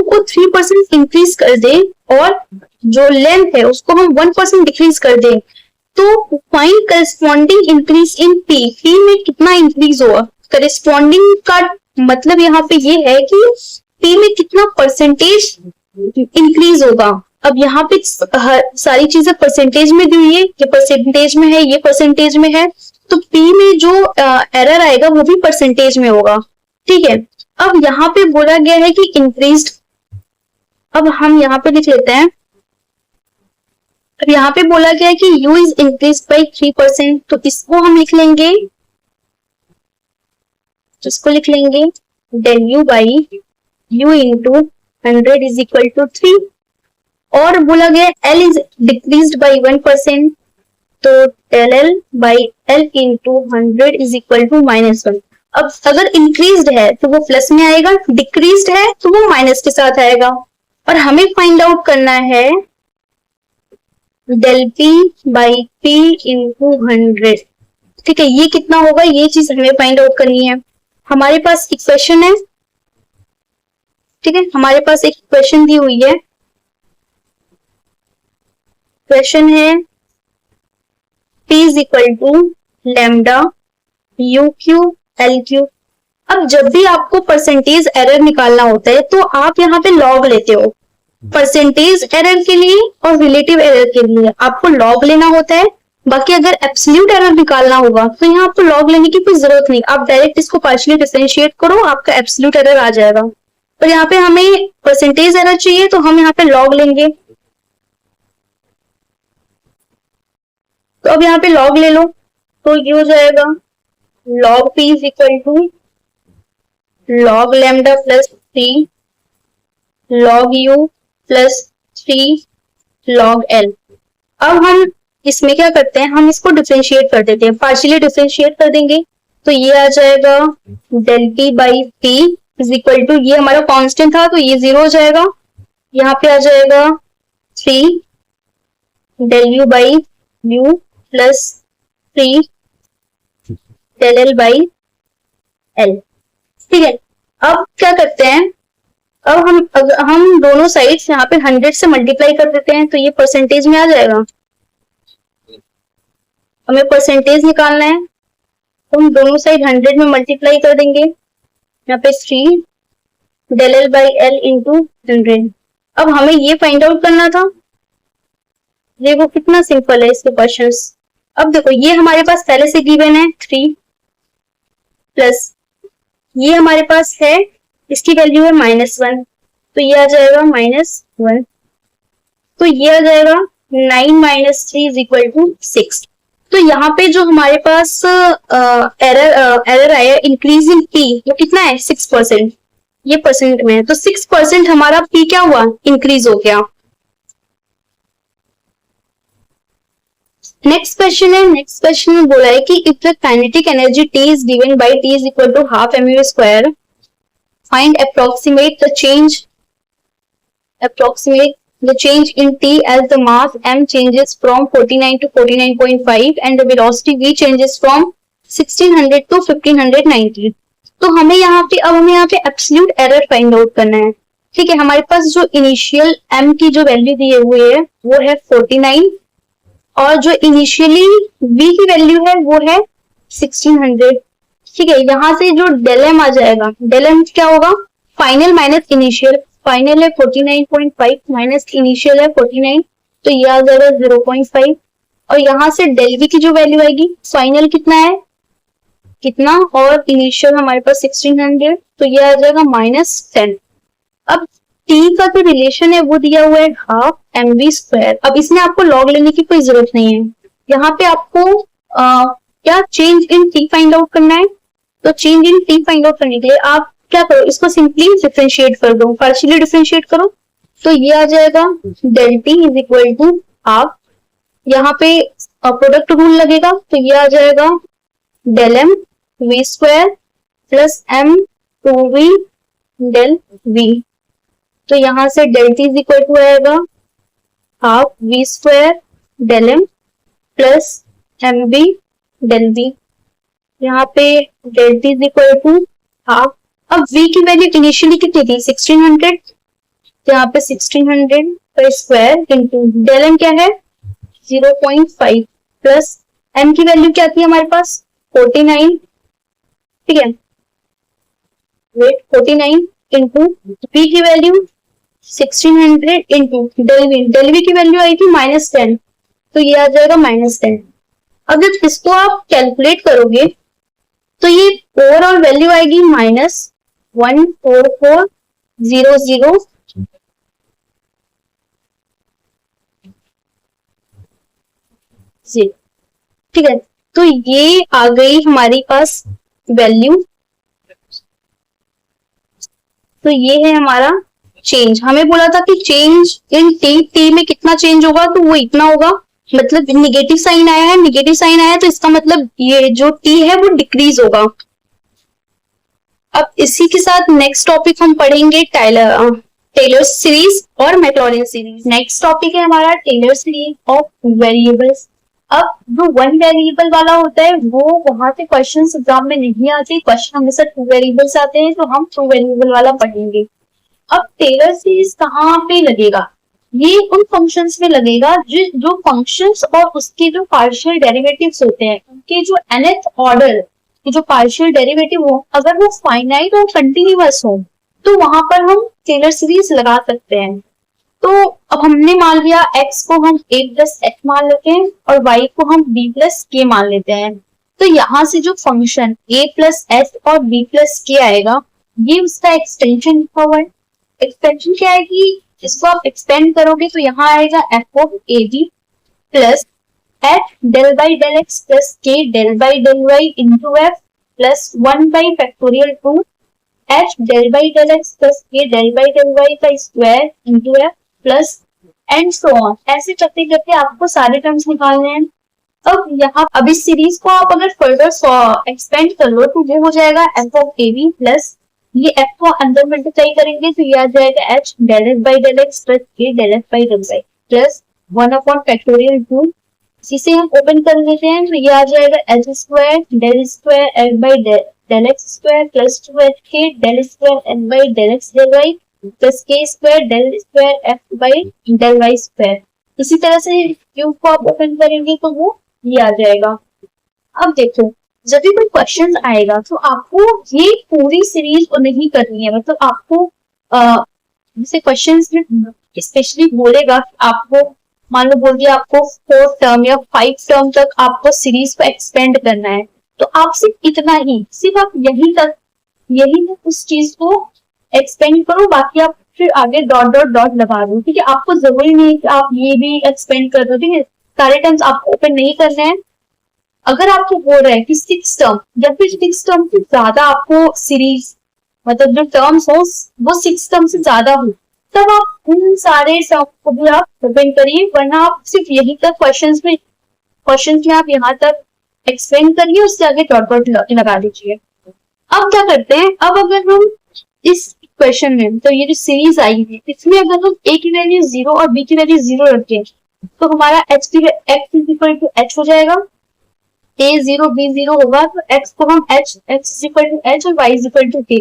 को 3% इंक्रीज कर दे और जो लेंथ है उसको हम 1% डिक्रीज कर दे तो find corresponding increase in p। p में कितना इंक्रीज होगा, करस्पॉन्डिंग का मतलब यहाँ पे ये है कि p में कितना परसेंटेज इंक्रीज होगा। अब यहाँ पे सारी चीजें परसेंटेज में दी हुई है, ये परसेंटेज में है, ये परसेंटेज में है, तो p में जो एरर आएगा वो भी परसेंटेज में होगा, ठीक है। अब यहाँ पे बोला गया है कि इंक्रीज्ड, अब हम यहाँ पे लिख लेते हैं। अब यहाँ पे बोला गया है कि u इज इंक्रीज बाई 3%, तो इसको हम लिख लेंगे, इसको लिख लेंगे del u by u into 100 is equal to 3। और बोला गया l इज डिक्रीज्ड बाई 1%, तो del l by l into 100 is equal to -1। अब अगर इंक्रीज्ड है तो वो प्लस में आएगा, डिक्रीज्ड है तो वो माइनस के साथ आएगा। और हमें फाइंड आउट करना है del p by p into 100, ठीक है। ये कितना होगा ये चीज हमें फाइंड आउट करनी है। हमारे पास इक्वेशन है, ठीक है, हमारे पास एक इक्वेशन दी हुई है, क्वेश्चन है p is equal to lambda u cube l cube. अब जब भी आपको परसेंटेज एरर निकालना होता है तो आप यहाँ पे लॉग लेते हो, परसेंटेज एरर के लिए और रिलेटिव एरर के लिए आपको लॉग लेना होता है। बाकी अगर एब्सोल्यूट एरर निकालना होगा तो यहाँ आपको लॉग लेने की कोई जरूरत नहीं, आप डायरेक्ट इसको पार्शियली डिफरेंशिएट करो, आपका एब्सोल्यूट एरर आ जाएगा। पर यहाँ पे हमें परसेंटेज एरर चाहिए तो हम यहाँ पे लॉग लेंगे, तो अब यहाँ पे लॉग ले लो, तो ये हो जाएगा log p is equal to log lambda plus 3 log u plus 3 log l। अब हम इसमें क्या करते हैं, हम इसको डिफरेंशिएट कर देते हैं, पार्शियली डिफरेंशिएट कर देंगे, तो ये आ जाएगा del p by p is equal to, ये हमारा कांस्टेंट था तो ये 0 हो जाएगा, यहाँ पे आ जाएगा 3 del u by u plus 3 del l by l, ठीक है। अब क्या करते हैं, अब हम दोनों साइड्स यहाँ पे 100 से मल्टीप्लाई कर देते हैं तो ये परसेंटेज में आ जाएगा। हमें परसेंटेज निकालना है तो हम दोनों साइड 100 में मल्टीप्लाई कर देंगे, यहाँ पे 3 del l by l into 100। अब हमें ये फाइंड आउट करना था, देखो कितना सिंपल है इसके क्वेश्चंस। अब देखो ये हमारे पास पहले से गिवन है 3 प्लस ये हमारे पास है, इसकी वैल्यू है -1, तो ये आ जाएगा -1, तो ये आ जाएगा 9 - 3 इज इक्वल टू 6। तो यहाँ पे जो हमारे पास एरर आया इंक्रीज इन p, वो कितना है 6%, ये परसेंट में है, तो 6% हमारा p क्या हुआ, इंक्रीज हो गया। नेक्स्ट क्वेश्चन है, नेक्स्ट क्वेश्चन में बोला है कि if the kinetic energy T is given by T is equal to half mv square, find approximate the change approximate the change in t as the mass m changes from 49 to 49.5 and the velocity v changes from 1600 to 1590. तो हमें यहाँ पे एब्सोल्यूट एरर फाइंड आउट करना है। ठीक है, हमारे पास जो इनिशियल m की जो वैल्यू दी हुई है वो है 49 और जो इनिशियली v की वैल्यू है वो है 1600। ठीक है, यहाँ से जो डेल एम आ जाएगा, डेल एम क्या होगा, फाइनल माइनस इनिशियल। फाइनल है 49.5 माइनस इनिशियल है 49, तो ये आ जाएगा 0.5 और यहाँ से डेल वी की जो वैल्यू आएगी, फाइनल कितना है कितना और इनिशियल हमारे पास 1600, तो ये आ जाएगा -10। अब t का जो रिलेशन है वो दिया हुआ है हाफ एम वी स्क्वायर। अब इसमें आपको लॉग लेने की कोई जरूरत नहीं है, यहाँ पे आपको क्या change in t find out करना है। तो change in t find out करने के लिए आप क्या करो, इसको सिंपली डिफरेंशिएट कर दो, पार्शियली डिफरेंशिएट करो, तो ये आ जाएगा del T is equal to half, यहाँ पे प्रोडक्ट रूल लगेगा, तो ये आ जाएगा del M V square plus M two V del V. तो यहाँ से del T is equal to आएगा half V square del M plus M V del V. यहाँ पे del T is equal to half. अब v की वैल्यू इनिशियली कितनी थी 1600, यहाँ पे 1600 का स्क्वायर इंटू डेल एम क्या है 0.5 प्लस m की वैल्यू क्या थी हमारे पास 49। ठीक है, वेट 49 इंटू v की वैल्यू 1600 इंटू डेल वी की वैल्यू आई थी -10, तो ये आ जाएगा -10। अब जब इसको आप कैलकुलेट करोगे तो ये ओवरऑल वैल्यू आएगी -14400। ठीक है, तो ये आ गई हमारे पास वैल्यू। तो ये है हमारा चेंज। हमें बोला था कि चेंज इन टी में कितना चेंज होगा, तो वो इतना होगा। मतलब निगेटिव साइन आया है, निगेटिव साइन आया तो इसका मतलब ये जो टी है वो डिक्रीज होगा। अब इसी के साथ नेक्स्ट टॉपिक हम पढ़ेंगे टेलर सीरीज और मैक्लॉरिन सीरीज। नेक्स्ट टॉपिक है हमारा टेलर सीरीज ऑफ वेरिएबल्स। अब जो वन वेरिएबल वाला होता है वो वहां से क्वेश्चन एग्जाम में नहीं आते, क्वेश्चन हमेशा 2 वेरिएबल्स आते हैं, तो हम 2 वेरिएबल वाला पढ़ेंगे। अब टेलर सीरीज कहाँ पे लगेगा, ये उन फंक्शंस में लगेगा जो फंक्शंस और उसके जो पार्शियल डेरिवेटिव्स होते हैं उनके जो nth ऑर्डर की जो पार्शियल डेरिवेटिव हो, अगर वो फाइनाइट और कंटिन्यूअस हो तो वहां पर हम टेलर सीरीज लगा सकते हैं। तो अब हमने मान लिया x को हम a प्लस h मान लेते हैं और y को हम b प्लस k मान लेते हैं। तो यहाँ से जो फंक्शन a प्लस h और b प्लस k आएगा, ये उसका एक्सटेंशन लिखा हुआ है। एक्सटेंशन क्या है कि इसको आप एक्सटेंड करोगे तो यहाँ आएगा f of a b plus f del by del x plus k del by del y into f plus 1 by factorial 2 h del by del x plus k del by del y का square into f plus and so on. ऐसे करते करते आपको सारे टर्म्स निकालने हैं। अब यहाँ अब इस सीरीज को आप अगर फर्दर एक्सपेंड कर लो तो ये हो जाएगा f of a b plus ये f को अंदर मल्टीप्लाई करेंगे तो ये आ जाएगा h del F by del x plus k del F by del y plus 1 upon factorial 2। इसी से हम ओपन कर लेते हैं तो ये आ जाएगा h square del square f by del x square plus 2hk del square f by del x del y plus k square del square f by del y square. इसी तरह से क्यूब को आप ओपन करेंगे तो वो ये आ जाएगा। अब देखो जब भी कोई क्वेश्चन आएगा तो आपको ये पूरी सीरीज नहीं करनी है, मतलब आपको जैसे क्वेश्चन स्पेशली बोलेगा आपको मान लो बोल दिया आपको 4 टर्म या 5 टर्म तक आपको सीरीज को एक्सपेंड करना है, तो आप सिर्फ इतना ही, सिर्फ आप यही तक उस चीज को एक्सपेंड करो, बाकी आप फिर आगे डॉट डॉट डॉट लगा दो। ठीक है, आपको जरूरी नहीं है कि आप ये भी एक्सपेंड कर दो। ठीक है, सारे टर्म्स आपको ओपन नहीं करने हैं। अगर आपको बोल रहा है कि 6 टर्म या फिर 6 टर्म से ज्यादा आपको सीरीज मतलब जो टर्म्स हो वो 6 टर्म से ज्यादा हो, तब आप उन सारे टर्म को भी आप ओपन करिए, वरना आप सिर्फ यही तक क्वेश्चंस में आप यहाँ तक एक्सपेंड करिए, उससे आगे डॉट डॉट लगा दीजिए। अब क्या करते हैं, अब अगर हम इस क्वेश्चन में, तो ये जो सीरीज आई है इसमें अगर हम a की वैल्यू 0 और b की वैल्यू 0 रखें तो हमारा x is equal to h हो जाएगा। a 0 b 0 होगा तो x को हम x is equal to h और y is equal to k।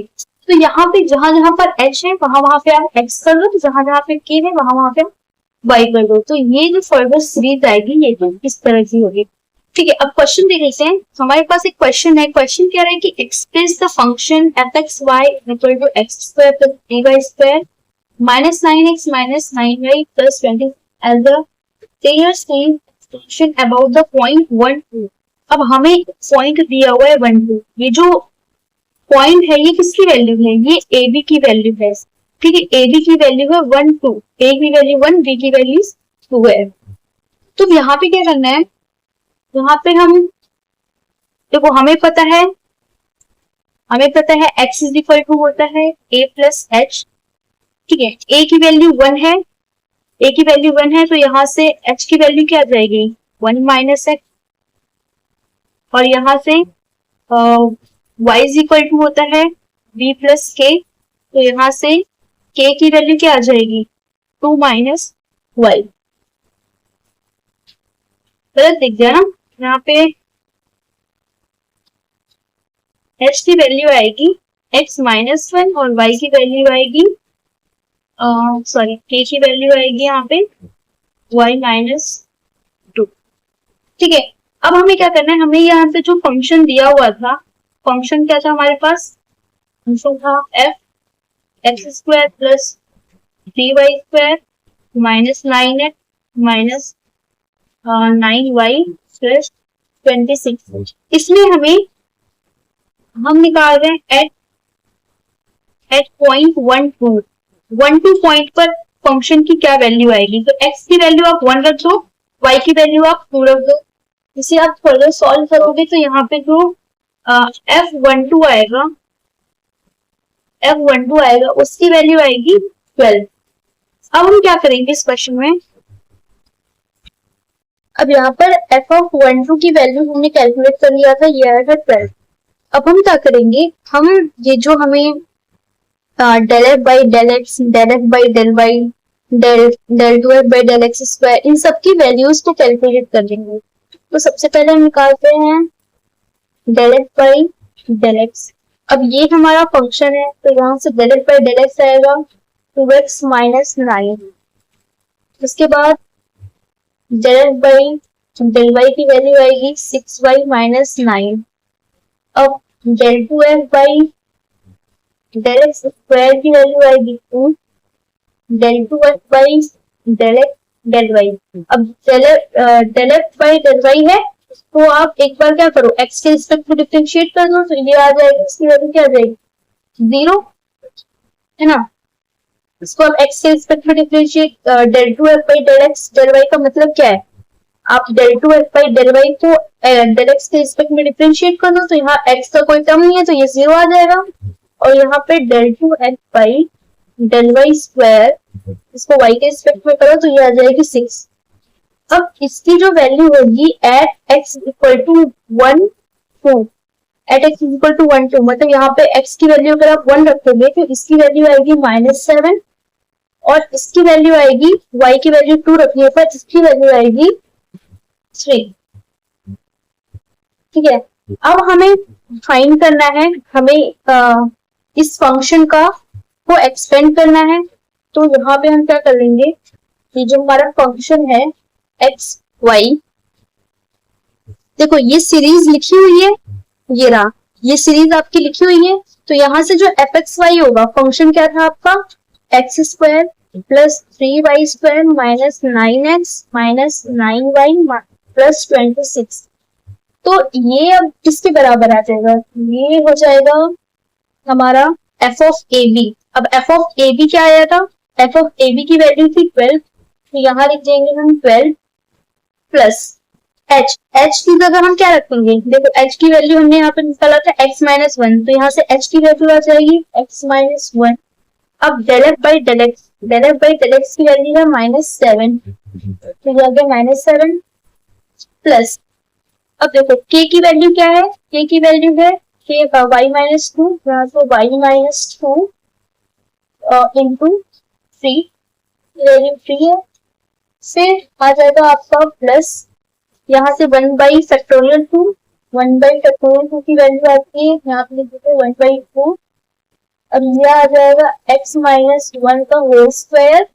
तो यहाँ पे जहां जहां पर h है वहां पे आप x कर लो, तो जहां जहां पे k है वहां पे y कर दो। तो ये जो फर्दर सीरीज आएगी ये तो इस तरह की होगी। ठीक है, अब क्वेश्चन देख लेते हैं। हमारे पास एक क्वेश्चन है, क्वेश्चन कह रहा है कि express the function fxy equal to x square plus 3y square minus 9x minus 9y plus 20 as the Taylor series expression about the point 1 2। अब हमें पॉइंट दिया हुआ है 1 2, ये जो पॉइंट है ये किसकी वैल्यू है, ये ए बी की वैल्यू है। ठीक है, ए बी की वैल्यू है 1 2, ए की वैल्यू 1 बी की वैल्यू 2 है। तो यहाँ पे क्या करना है, यहाँ पे हम देखो हमें पता है x इज इक्वल टू होता है a प्लस एच। ठीक है, a की वैल्यू 1 है, a की वैल्यू 1 है तो यहाँ से h की वैल्यू क्या आ जाएगी 1 माइनस एक्स, और यहाँ से y इज इक्वल टू होता है b प्लस के, तो यहाँ से k की वैल्यू क्या आ जाएगी 2 माइनस y। गलत दिख गया ना, यहाँ पे h की वैल्यू आएगी x माइनस 1 और y की वैल्यू आएगी सॉरी k की वैल्यू आएगी यहाँ पे y माइनस 2। ठीक है, अब हमें क्या करना है, हमें यहाँ पे जो फंक्शन दिया हुआ था, फंक्शन क्या था हमारे पास, फंक्शन था f x square plus 3y square minus 9x minus 9y plus 26। इसमें हम निकाल रहे हैं एट पॉइंट 1 2 पॉइंट पर फंक्शन की क्या वैल्यू आएगी। तो x की वैल्यू आप 1 रख दो, y की वैल्यू आप 2 रख दो। इसे आप फर्दर सॉल्व करोगे तो यहाँ पे जो f12 आएगा उसकी वैल्यू आएगी 12। अब हम क्या करेंगे इस क्वेश्चन में, अब यहाँ पर f12 की वैल्यू हमने कैलकुलेट कर लिया था, ये आएगा 12। अब हम क्या करेंगे, हम ये जो हमें del F by del x, del F by del Y, del two F by del x square, इन सब की वैल्यूज को कैलकुलेट कर लेंगे। तो सबसे पहले हम निकालते हैं del F by del X. अब ये हमारा फंक्शन है तो यहाँ से del F by del X आएगा 2x माइनस 9। उसके बाद del F by del Y की वैल्यू आएगी 6y माइनस 9। अब del two F by del x square की वैल्यू आएगी 2, del two F by del x del Y. अब del F by del Y है तो आप एक बार क्या करो, x के रिस्पेक्ट में डिफरेंशिएट कर दो तो ये आ जाएगी, इसकी वैल्यू क्या आ जाएगी 0, है ना। इसको आप x के रिस्पेक्ट में differentiate, del two F by del x del y का मतलब क्या है, आप del two F by del y को डेल एक्स के रिस्पेक्ट में डिफरेंशिएट कर दो तो यहाँ x का कोई टर्म नहीं है तो ये 0 आ जाएगा, और यहाँ पे del two F by del y square, इसको y के रिस्पेक्ट में करो तो ये आ जाएगी 6। अब इसकी जो वैल्यू होगी at x equal to 1 2, at x equal to 1 2, मतलब यहाँ पे x की वैल्यू अगर आप 1 रखोगे तो इसकी वैल्यू आएगी -7, और इसकी वैल्यू आएगी, y की वैल्यू 2 रखनी है पर इसकी वैल्यू आएगी 3। ठीक है, अब हमें फाइंड करना है, हमें इस फंक्शन का को एक्सपेंड करना है। तो यहाँ पे हम क्या कर लेंगे, ये जो हमारा फंक्शन है x y, देखो ये सीरीज लिखी हुई है, ये रहा, ये सीरीज आपकी लिखी हुई है। तो यहाँ से जो एफ एक्स वाई होगा, फंक्शन क्या था आपका x square plus 3y square minus 9x minus 9y plus 26। तो ये अब किसके बराबर आ जाएगा, ये हो जाएगा हमारा एफ ऑफ ए बी। अब एफ ऑफ ए बी क्या आया था, एफ ऑफ ए बी की वैल्यू थी 12, तो यहाँ लिख देंगे हम 12 प्लस एच, एच की जगह हम क्या रखेंगे, देखो एच की वैल्यू हमने यहाँ पे निकाला था x माइनस 1, तो यहाँ से एच की वैल्यू आ जाएगी x माइनस 1। अब del F by del x, del F by del x की वैल्यू है -7, तो ये आ गया -7 प्लस, अब देखो k की वैल्यू क्या है, k की वैल्यू है k y माइनस 2, यहाँ से y minus 2 into three, value three है। फिर आ जाएगा आपका प्लस यहाँ से 1/फैक्टोरियल 2, 1/फैक्टोरियल 2 की वैल्यू आती है यहाँ पे लिख देते हैं 1/2। अब यह आ जाएगा x माइनस 1 का होल स्क्वायर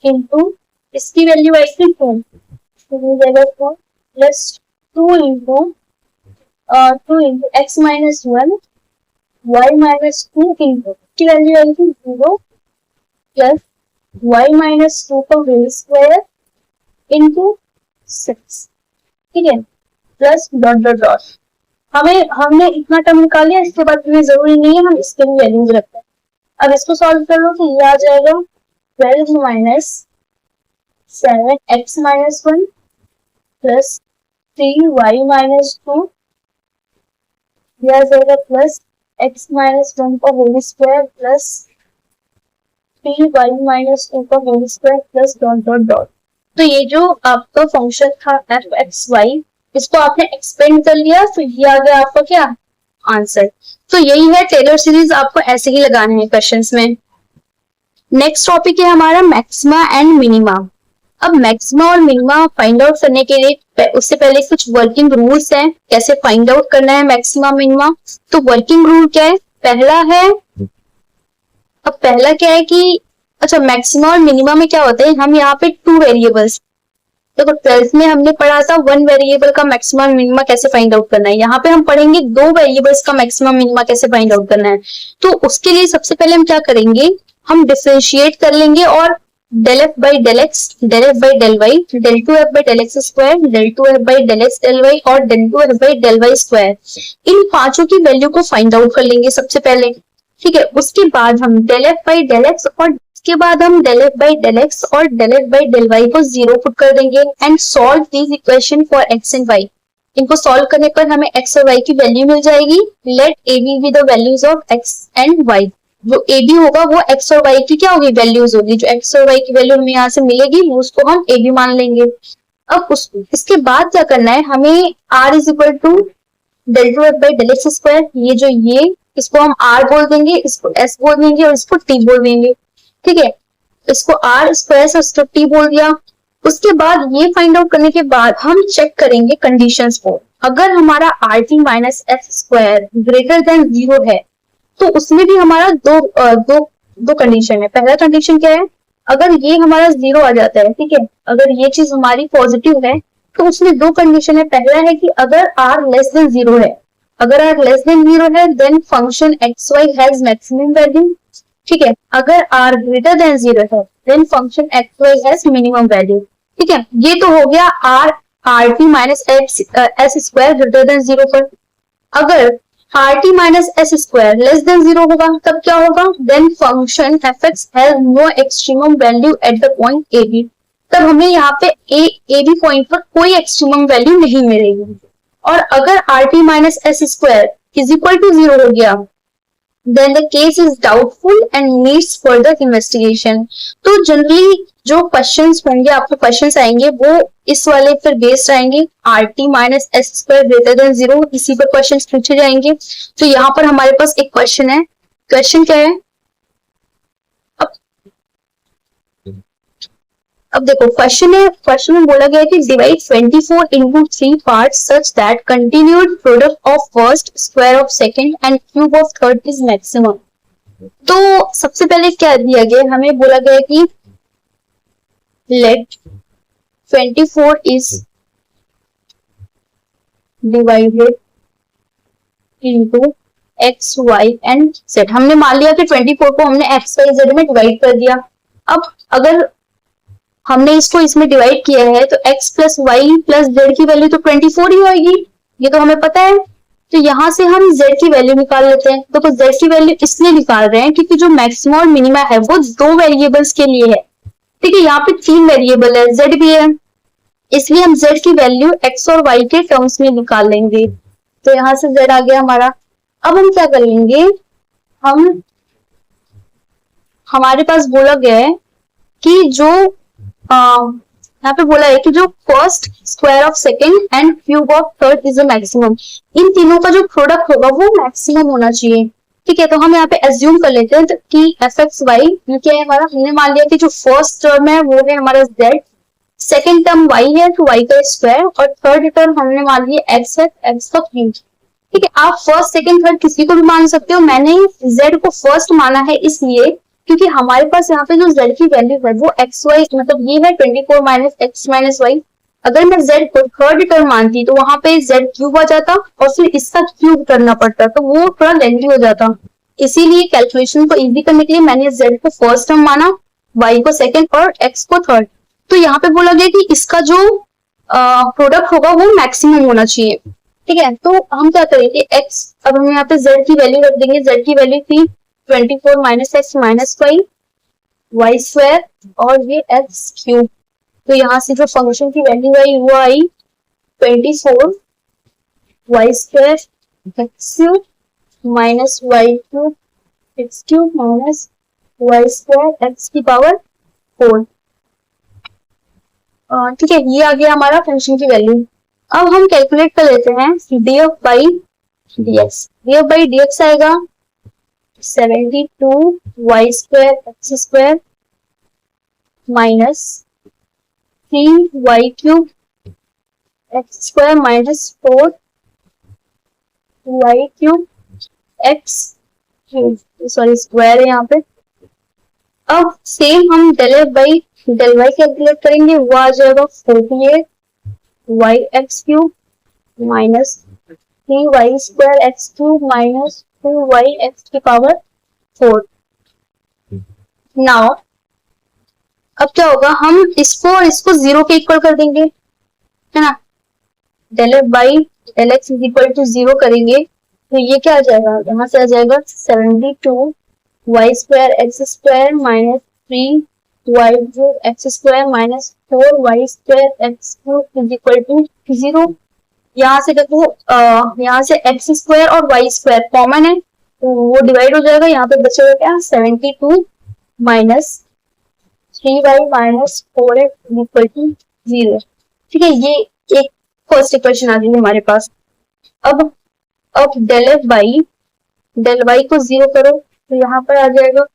इंटू इसकी वैल्यू आएगी 2, तो हो जाएगा 2 plus 2 into x minus 1 y minus 2 into की वैल्यू आएगी 0 प्लस y माइनस 2 का होल स्क्वायर इंटू 6, ठीक है, प्लस डॉट डॉट डॉट। हमने इतना टर्म निकाल लिया, इसके बाद हमें जरूरी नहीं है हम इसके भी वैल्यूज रखते हैं। अब इसको सॉल्व कर लो तो ये आ जाएगा 12 minus 7x minus 1 plus 3y minus 2, यह आ जाएगा प्लस x माइनस 1 का whole square plus 3y minus 2 का whole square plus dot dot dot. तो ये जो आपका फंक्शन था f(x,y) इसको आपने एक्सपेंड कर लिया, तो ये आ गया आपका क्या आंसर। तो यही है टेलर सीरीज, आपको ऐसे ही लगाने हैं क्वेश्चंस में। नेक्स्ट टॉपिक है हमारा मैक्सिमा एंड मिनिमा। अब मैक्सिमा और मिनिमा फाइंड आउट करने के लिए उससे पहले कुछ वर्किंग रूल्स हैं, कैसे फाइंड आउट करना है मैक्सिमा मिनिमा। तो वर्किंग रूल क्या है, पहला क्या है कि अच्छा मैक्सिमा और मिनिमा में क्या होता है, हम यहाँ पे 2 वेरिएबल्स, देखो 12th में हमने पढ़ा था 1 वेरिएबल का मैक्सिमम मिनिमा कैसे फाइंड आउट करना है, यहाँ पे हम पढ़ेंगे 2 वेरिएबल्स का मैक्सिमम मिनिमा कैसे फाइंड आउट करना है। तो उसके लिए सबसे पहले हम क्या करेंगे, हम डिफरेंशिएट कर लेंगे और del f by del x, del f by del y, del 2f by del x square, del 2f by del x del y और del 2f by del y square, इन पांचों की वैल्यू को फाइंड आउट कर लेंगे सबसे पहले, ठीक है। उसके बाद हम del f by del x और उसके बाद हम del f by del x और del f by del y को 0 पुट कर देंगे and solve this equation for x and y। इनको सॉल्व करने पर हमें x और y की वैल्यू मिल जाएगी। Let a be the values of x and y, जो a b होगा वो x और y की क्या होगी वैल्यूज होगी, जो x और y की वैल्यू हमें यहाँ से मिलेगी वो उसको हम a b मान लेंगे। अब इसके बाद क्या करना है, हमें r इज इक्वल टू del 2f by del x square, ये जो इसको हम r बोल देंगे, इसको s बोल देंगे और इसको t बोल देंगे, ठीक है। इसको r स्क्वायर से उसको t बोल दिया। उसके बाद ये फाइंड आउट करने के बाद हम चेक करेंगे कंडीशंस को। अगर हमारा rt minus s square greater than 0 है तो उसमें भी हमारा दो कंडीशन है। पहला कंडीशन क्या है, अगर ये हमारा 0 आ जाता है, ठीक है, अगर ये चीज हमारी पॉजिटिव है तो उसमें 2 कंडीशन है। पहला है कि अगर r लेस देन 0 है, अगर r लेस देन 0 है then function xy has maximum value, ठीक है। अगर r ग्रेटर देन 0 है then function xy has minimum value, ठीक है। ये तो हो गया rt minus s square greater than 0 पर। अगर rt minus s square less than 0 होगा तब क्या होगा, then function fx has no extremum value at the point ab, तब हमें यहाँ पे ab पॉइंट पर कोई एक्सट्रीमम वैल्यू नहीं मिलेगी। और अगर rt minus s square is equal to 0 हो गया then the case is doubtful and needs further investigation। तो जनरली जो क्वेश्चंस होंगे, आपको क्वेश्चंस आएंगे वो इस वाले फिर बेस्ड आएंगे, rt minus s square greater than 0, इसी पर क्वेश्चंस पूछे जाएंगे। तो यहाँ पर हमारे पास एक क्वेश्चन है, क्वेश्चन क्या है, अब देखो क्वेश्चन में बोला गया है कि divide 24 into 3 parts such that continued product of first, square of second and cube of third is maximum। तो सबसे पहले क्या दिया गया, हमें बोला गया कि let 24 is divided into x, y and z। हमने मान लिया कि 24 को हमने x, y, z में डिवाइड कर दिया। अब अगर हमने इसको इसमें डिवाइड किया है तो x plus y plus z की वैल्यू तो 24 ही होगी, ये तो हमें पता है। तो यहाँ से हम z की वैल्यू निकाल लेते हैं। तो z की वैल्यू इसलिए निकाल रहे हैं क्योंकि जो मैक्सिमा और मिनिमा है वो 2 वेरिएबल्स के लिए है, ठीक है। यहाँ पे 3 वेरिएबल है, z भी है, इसलिए हम z की वैल्यू x और y के टर्म्स में निकाल लेंगे। तो यहाँ से z आ गया हमारा। अब हम क्या कर लेंगे, हमारे पास बोला गया है कि जो यहाँ पे बोला है कि जो first, square of second and cube of third is a maximum, इन तीनों का जो प्रोडक्ट होगा वो मैक्सिमम होना चाहिए। ठीक है, तो हम यहाँ पे एज्यूम कर लेते हैं कि एफ एक्स वाई ये क्या है हमारा, हमने मान लिया कि जो फर्स्ट टर्म है वो है हमारा जेड, सेकेंड टर्म वाई है तो वाई का स्क्वायर, और थर्ड टर्म हमने मान लिया एक्स है, एक्स का क्यूब। ठीक है, आप फर्स्ट सेकेंड थर्ड किसी को भी मान सकते हो, मैंने जेड को फर्स्ट माना है इसलिए क्योंकि हमारे पास यहाँ पे जो जेड की वैल्यू है वो एक्स वाई मतलब ये है 24 माइनस एक्स माइनस वाई। अगर मैं जेड को थर्ड टर्म मानती तो वहां पे जेड क्यूब आ जाता और फिर इसका क्यूब करना पड़ता तो वो थोड़ा लेंथी हो जाता। इसीलिए कैलकुलेशन को इजी करने के लिए मैंने जेड को फर्स्ट टर्म माना, वाई को सेकेंड और एक्स को थर्ड। तो यहाँ पे बोला गया कि इसका जो प्रोडक्ट होगा वो मैक्सिमम होना चाहिए। ठीक है, तो हम क्या करेंगे एक्स, अब हम यहाँ पे जेड की वैल्यू रख देंगे, जेड की वैल्यू थी 24 minus x minus y, y square और ये एक्स क्यूब। तो यहाँ से जो फंक्शन की वैल्यू आई वो आई 24 y square x cube minus y cube x cube minus y square x की पावर 4। ठीक है, ये आ गया हमारा फंक्शन की वैल्यू। अब हम कैलकुलेट कर लेते हैं d f by d x. D f by d x आएगा 72 y square x square minus 3 y cube x square minus 4 y cube x cube, sorry square है यहाँ पे। अब सेम हम del F by del y calculate करेंगे, वो आ जाएगा 48 y x cube minus 3 y square x cube minus 2 y x की पावर 4। नाउ अब क्या होगा, हम इसको और इसको जीरो के इक्वल कर देंगे, है ना। Del F by del x is equal to zero करेंगे तो ये क्या आ जाएगा, यहाँ से आ जाएगा 72 y square x square minus 3 y cube x square minus 4 y square x cube is equal to zero. यहाँ से देखो यहाँ से एक्स स्क्वायर और वाई स्क्वायर कॉमन है तो वो डिवाइड हो जाएगा, यहाँ पे बचेगा क्या 72 minus 3y minus 4x equal to 0। ठीक है, ये एक फर्स्ट इक्वेशन आ गई हमारे पास। अब del F by del y को जीरो करो तो यहाँ पर आ जाएगा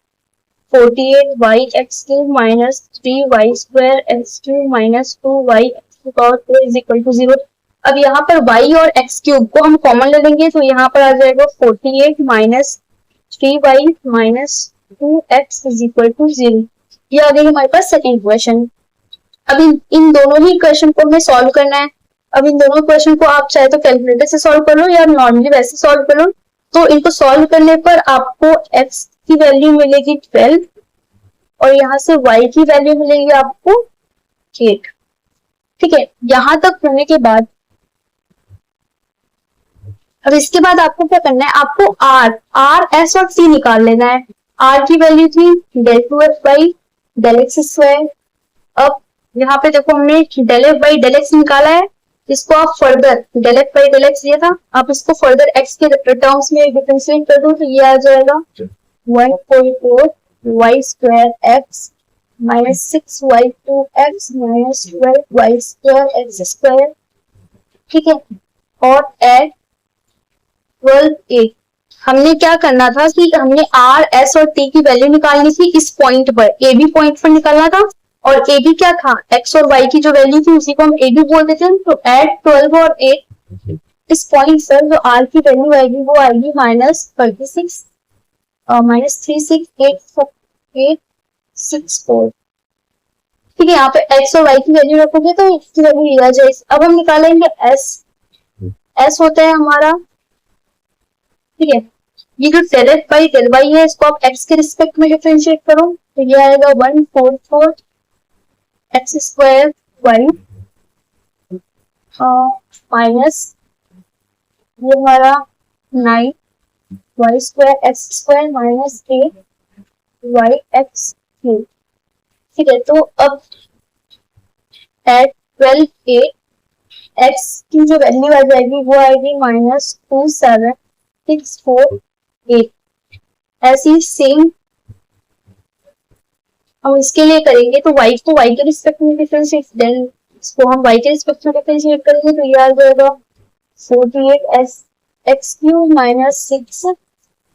48 y x cube minus 3 y square x cube minus 2 y x की पावर 4 इज इक्वल टू 0। अब यहाँ पर y और x क्यूब को हम कॉमन ले लेंगे तो यहाँ पर आ जाएगा 48 minus 3y minus 2x is equal to 0। ये आ गई हमारे पास सेकेंड इक्वेशन। अब इन दोनों ही इक्वेशन को हमें सॉल्व करना है। अब इन दोनों इक्वेशन को आप चाहे तो कैलकुलेटर से सॉल्व कर लो या नॉर्मली वैसे सॉल्व कर लो। तो इनको सॉल्व करने पर आपको x की वैल्यू मिलेगी 12 और यहाँ से y की वैल्यू मिलेगी आपको 8। ठीक है, यहां तक होने के बाद अब इसके बाद आपको क्या करना है, आपको r s और t निकाल लेना है। r की वैल्यू थी del two F by del x square. अब यहाँ पे देखो हमने del F by del x निकाला है, इसको आप further del F by del x दिया था, आप इसको फर्दर एक्स के टर्म्स में डिफरेंशिएट कर दो तो ये आ जाएगा 1.4 y square x minus 6 y two x minus 12 y square x square. ठीक है, और एड 12a। हमने क्या करना था कि हमने r s और t की वैल्यू निकालनी थी इस पॉइंट पर, a b पॉइंट पर निकालना था। और a b क्या था, x और y की जो वैल्यू थी उसी को हम a b बोलते थे। तो एड 12 और 8 इस पॉइंट पर जो r की वैल्यू आएगी वो आएगी माइनस 36 माइनस 36864। ठीक है, यहाँ पे x और y की वैल्यू रखोगे तो इसकी वैल्यू लिया जाए। अब हम निकालेंगे s होता है हमारा, ठीक है, ये जो del F by del Y है इसको आप x के रिस्पेक्ट में डिफरेंशिएट करो तो ये आएगा 144 एक्स स्क्वायर वाई माइनस ये हमारा 9 y square x square minus 8 y x cube. ठीक है, तो अब एट 12a x की जो वैल्यू आ जाएगी वो आएगी माइनस 27648। ऐसी सेम हम इसके लिए करेंगे तो y को y के रिस्पेक्ट में डिफरेंशिएट, देन इसको हम y के रिस्पेक्ट में डिफरेंशिएट करेंगे तो ये आ जाएगा 48 x cube minus 6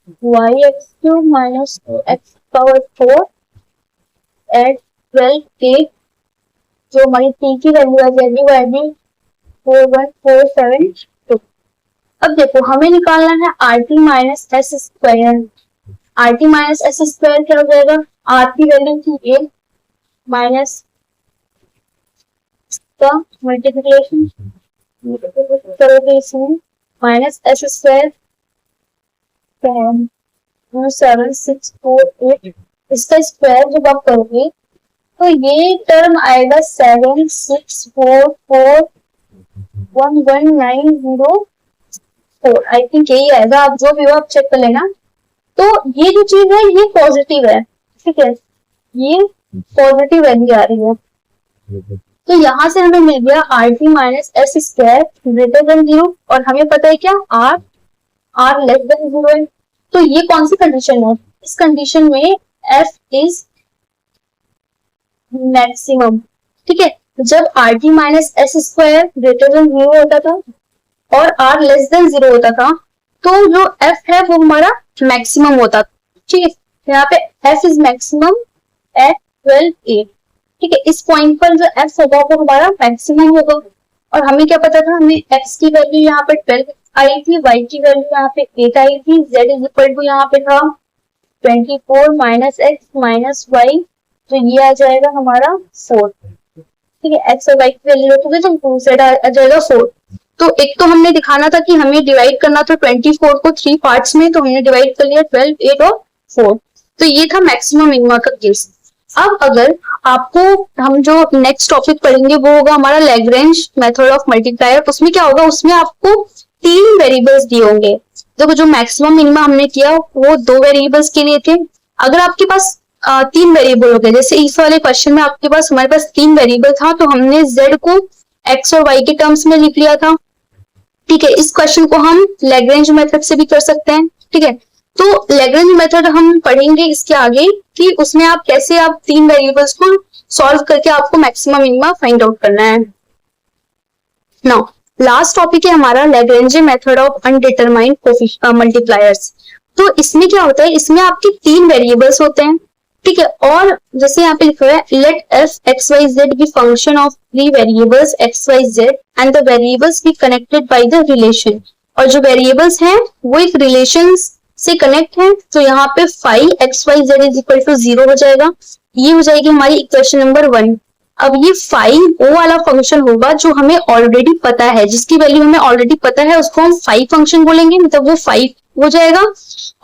y x cube minus x power 4 at 12 के, जो हमारी टी की वैल्यू आ जाएगी वो आएगी 41472। अब देखो हमें निकालना है R T minus s square. R T minus s square क्या हो जाएगा, आर की वैल्यू थी ए माइनस का मल्टीप्लिकेशन करोगे इसमें माइनस एस स्क्वायर 27648, इसका स्क्वायर जब आप करोगे तो ये टर्म आएगा 764411904। आई थिंक यही आएगा, आप जो भी हो आप चेक कर लेना। तो ये जो चीज है ये पॉजिटिव है, ठीक है, ये पॉजिटिव वैल्यू आ रही है। तो यहाँ से हमें मिल गया R T minus s square greater than 0, और हमें पता है क्या आर लेस देन 0 है। तो ये कौन सी कंडीशन है, इस कंडीशन में एफ इज मैक्सिमम, ठीक है। जब R T minus s square greater than 0 होता था और आर लेस देन 0 होता था, तो जो एफ है वो हमारा मैक्सिमम होता था, ठीक है। यहाँ पे एफ इज मैक्सिमम एट 12 ए, ठीक है। इस पॉइंट पर जो एफ होगा वो हमारा मैक्सिमम होगा। और हमें क्या पता था, हमें एक्स की वैल्यू यहाँ पे 12 आई थी, वाई की वैल्यू यहाँ पे 8 आई थी, जेड इज इक्वल टू यहाँ पे था 24 माइनस एक्स माइनस वाई, तो ये आ जाएगा हमारा 4, ठीक है। एक्स और वाई की वैल्यू रखोगे तो जेड आ जाएगा 4। तो एक तो हमने दिखाना था कि हमें डिवाइड करना था 24 को 3 पार्ट्स में, तो हमने डिवाइड कर लिया 12, 8 और 4। तो ये था मैक्सिमम मिनिमम का केस। अब अगर आपको हम जो नेक्स्ट टॉपिक पढ़ेंगे वो होगा हमारा लैग्रेंज मेथड ऑफ मल्टीप्लायर। उसमें क्या होगा, उसमें आपको 3 वेरिएबल्स दिए होंगे। देखो जो मैक्सिमम मिनिमम हमने किया वो 2 वेरिएबल्स के लिए थे। अगर आपके पास 3 वेरिएबल हो गए, जैसे इस वाले क्वेश्चन में आपके पास हमारे पास 3 वेरिएबल था, तो हमने z को x और y के टर्म्स में लिख लिया था, ठीक है। इस क्वेश्चन को हम लैग्रेंज मेथड से भी कर सकते हैं, ठीक है। तो लैग्रेंज मेथड हम पढ़ेंगे इसके आगे कि उसमें आप कैसे आप 3 वेरिएबल्स को सॉल्व करके आपको मैक्सिमम मिनिमम फाइंड आउट करना है। नाउ लास्ट टॉपिक है हमारा Lagrange method of undetermined multipliers. तो इसमें क्या होता है, इसमें आपके 3 वेरिएबल्स होते हैं, ठीक है। और जैसे यहाँ पे लिखा है let f x y z be function of 3 variables x y z and the variables be connected by the relation. और जो वेरिएबल्स हैं वो एक रिलेशन से कनेक्ट है, तो यहाँ पे 5 x y z is equal to 0 हो जाएगा। ये हो जाएगी हमारी इक्वेशन नंबर 1। अब ये 5 वो वाला फंक्शन होगा जो हमें ऑलरेडी पता है, जिसकी वैल्यू हमें ऑलरेडी पता है उसको हम 5 फंक्शन बोलेंगे, मतलब वो 5 हो जाएगा।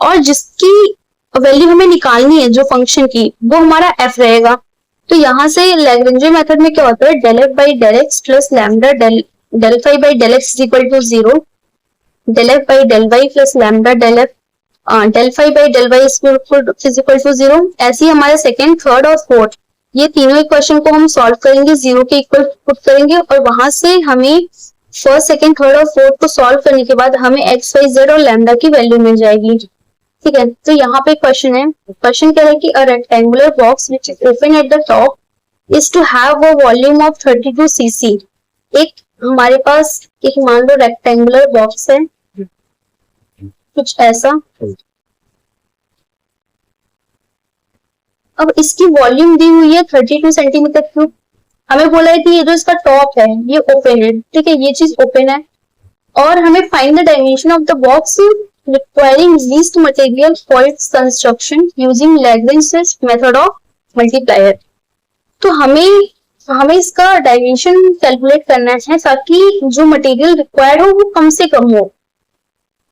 और जिसकी वैल्यू हमें निकालनी है जो फंक्शन की, वो हमारा f रहेगा। तो यहाँ से लैग्रेंज मेथड में क्या होता है, del F by del x plus lambda del five by del x is equal to 0, del F by del y plus lambda del f del five by del y is equal to 0। ऐसे ही हमारे सेकेंड, थर्ड और फोर्थ ये तीनों इक्वेशन को हम सॉल्व करेंगे, 0 के इक्वल पुट करेंगे, और वहां से हमें फर्स्ट, सेकेंड, थर्ड और फोर्थ को सॉल्व करने के बाद हमें एक्स वाई जेड और लैम्डा की वैल्यू मिल जाएगी, ठीक है। तो यहाँ पे क्वेश्चन है, क्वेश्चन क्या है कि a rectangular box which is open at the top is to have a volume of 32 cc। एक हमारे पास एक मान लो रेक्टेंगुलर बॉक्स है कुछ ऐसा, अब इसकी वॉल्यूम दी हुई है 32 सेंटीमीटर क्यूब। हमें बोला है कि ये जो इसका टॉप है ये ओपन है, ठीक है, ये चीज ओपन है। और हमें find the dimension of the box requiring least material for its construction using Lagrange's method of multiplier। तो हमें इसका डायमेंशन कैलकुलेट करना है ताकि जो मटेरियल रिक्वायर्ड हो वो कम से कम हो।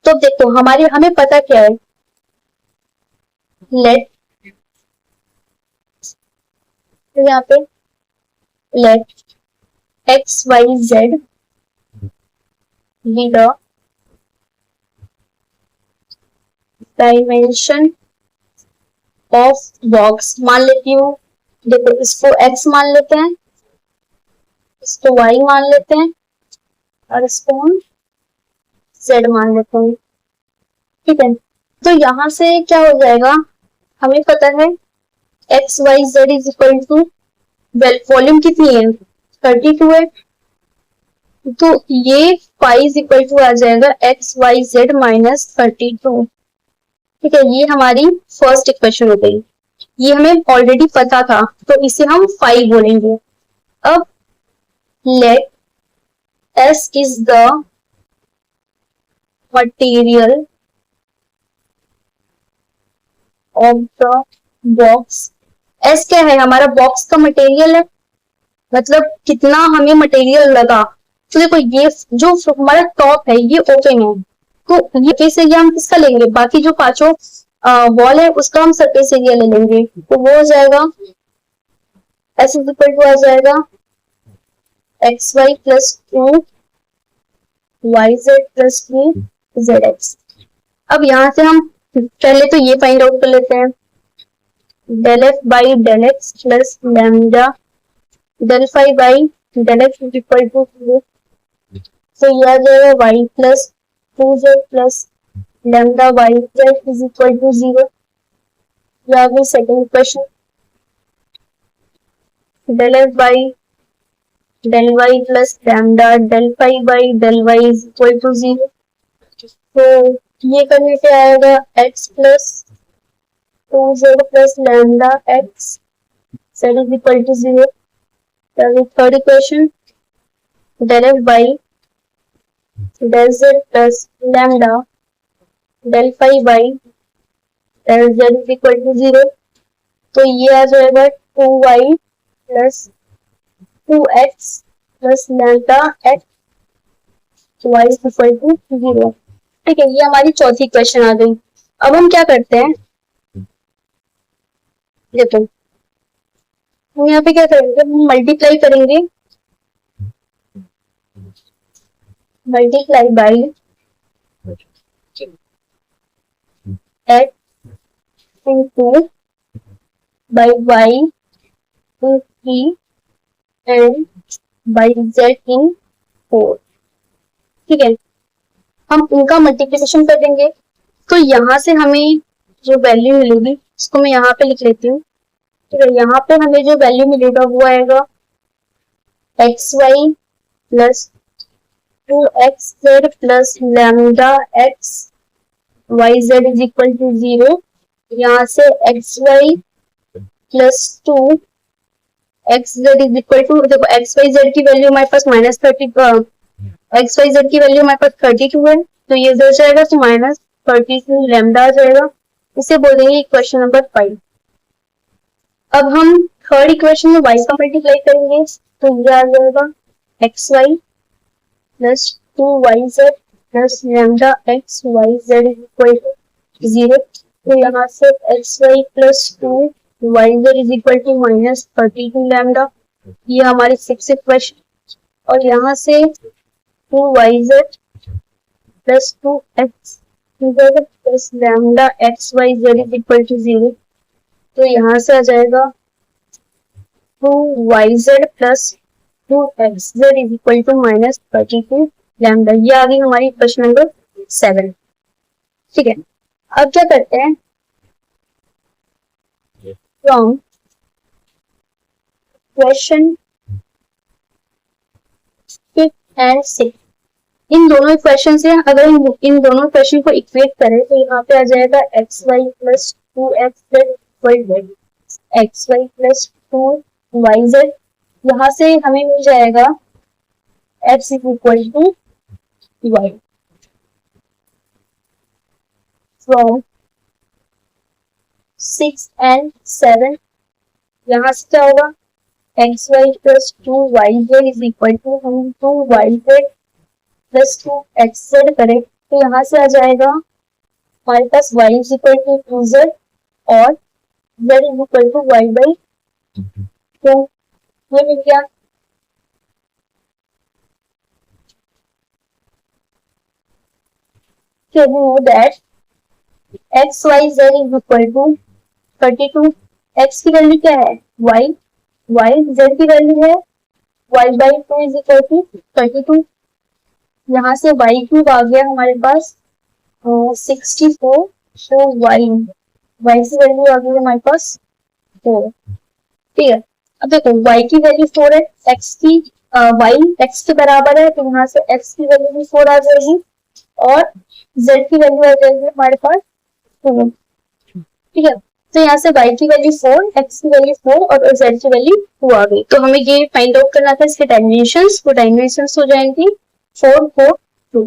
तो देखो हमें पता क्या है, लेट, तो यहाँ पे let x y z be the dimension of box. मान लेती हूँ, देखो इसको x मान लेते हैं, इसको y मान लेते हैं, और इसको हम z मान लेते हैं, ठीक है। तो यहाँ से क्या हो जाएगा, हमें पता है x y z is equal to, volume कितनी है 32 है, तो ये फाइव इज इक्वल टू आ जाएगा एक्स वाई जेड माइनस 32। ठीक है, ये हमारी फर्स्ट इक्वेशन हो गई। ये हमें ऑलरेडी पता था तो इसे हम 5 बोलेंगे। अब late S is the material of the box। S क्या है? हमारा बॉक्स का मटेरियल है, मतलब कितना हमें मटेरियल लगा। तो देखो ये जो हमारा टॉप है ये ओपन है, तो ये सरफेस एरिया हम किसका लेंगे? बाकी जो पांचों वॉल है उसका हम सरफेस एरिया ले लेंगे। तो वो हो जाएगा S इज इक्वल टू आ जाएगा XY plus 2 YZ plus 2 ZX। अब यहाँ से हम पहले तो ये फाइंड आउट कर लेते हैं, del F by del X plus lambda del phi by del X is equal to 0। तो ये आ जाएगा y plus 2z plus lambda YZ is equal to 0। ये आ गई second equation. del F by del y plus lambda del phi by del y is equal to 0। तो ये करने से आएगा x plus 2z plus lambda x z is equal to 0। Third equation del F by del z plus lambda del phi by del z is equal to 0। तो ये आ जाएगा 2y plus 2x plus lambda x y is equal to 0। ठीक है, ये हमारी चौथी क्वेश्चन आ गई। अब हम क्या करते हैं, देखो हम यहाँ पे क्या करेंगे, हम मल्टीप्लाई करेंगे, multiply by x into by y in 3 and by z इन 4। ठीक है, हम उनका मल्टीप्लिकेशन कर देंगे। तो यहाँ से हमें जो वैल्यू मिलेगी उसको मैं यहाँ पे लिख लेती हूँ। ठीक है, यहाँ पे हमें जो वैल्यू मिलेगा वो आएगा xy plus 2xz plus lambda x yz is equal to 0। यहाँ से xy plus 2 xz is equal to, देखो xyz की वैल्यू हमारे पास -30, xyz की वैल्यू हमारे पास 32 है, तो ये इधर जाएगा तो -32 लैम्डा आ जाएगा। इसे बोलेंगे इक्वेशन नंबर 5। अब हम थर्ड इक्वेशन में y का मल्टीप्लाई करेंगे, तो ये आ जाएगा xy plus 2yz plus lambda x yz is equal to 0। तो यहाँ से xy plus 2yz is equal to -32 lambda, ये हमारी सिक्स्थ इक्वेशन। और यहाँ से 2yz plus 2x plus lambda x yz is equal to 0। तो यहाँ से आ जाएगा 2yz plus 2xz is equal to -32 lambda. ये आ गई हमारी क्वेश्चन नंबर 7। ठीक है, अब क्या करते हैं, फ्रॉम क्वेश्चन 5 एंड 6, इन दोनों इक्वेशन से अगर हम इन दोनों इक्वेशन को इक्वेट करें तो यहाँ पे आ जाएगा xy plus 2xz equal xy plus 2yz। यहाँ से हमें मिल जाएगा x is equal to y। From 6 and 7, यहाँ से क्या होगा, xy plus 2yz is equal to, हम 2yz प्लस 2xz करें तो यहाँ से आ जाएगा हमारे पास y is equal to 2z और z is equal to y by 2। ये मिल गया। So we know that x y z is equal to 32। x की वैल्यू क्या है, y, z की वैल्यू है y by 2 is equal to 32। यहाँ से y क्यूब आ गया हमारे पास 64, तो y की वैल्यू आ गई हमारे पास 4। ठीक है, अब देखो y की वैल्यू 4 है, y x के बराबर है, तो यहाँ से x की वैल्यू भी 4 आ जाएगी और z की वैल्यू आ जाएगी हमारे पास ठीक है, तो यहाँ से y की वैल्यू 4, x की वैल्यू 4 और z की वैल्यू 2 आ गई। तो हमें ये फाइंड आउट करना था इसके डायमेंशंस, वो डायमेंशंस हो जाएंगी 4 4 2।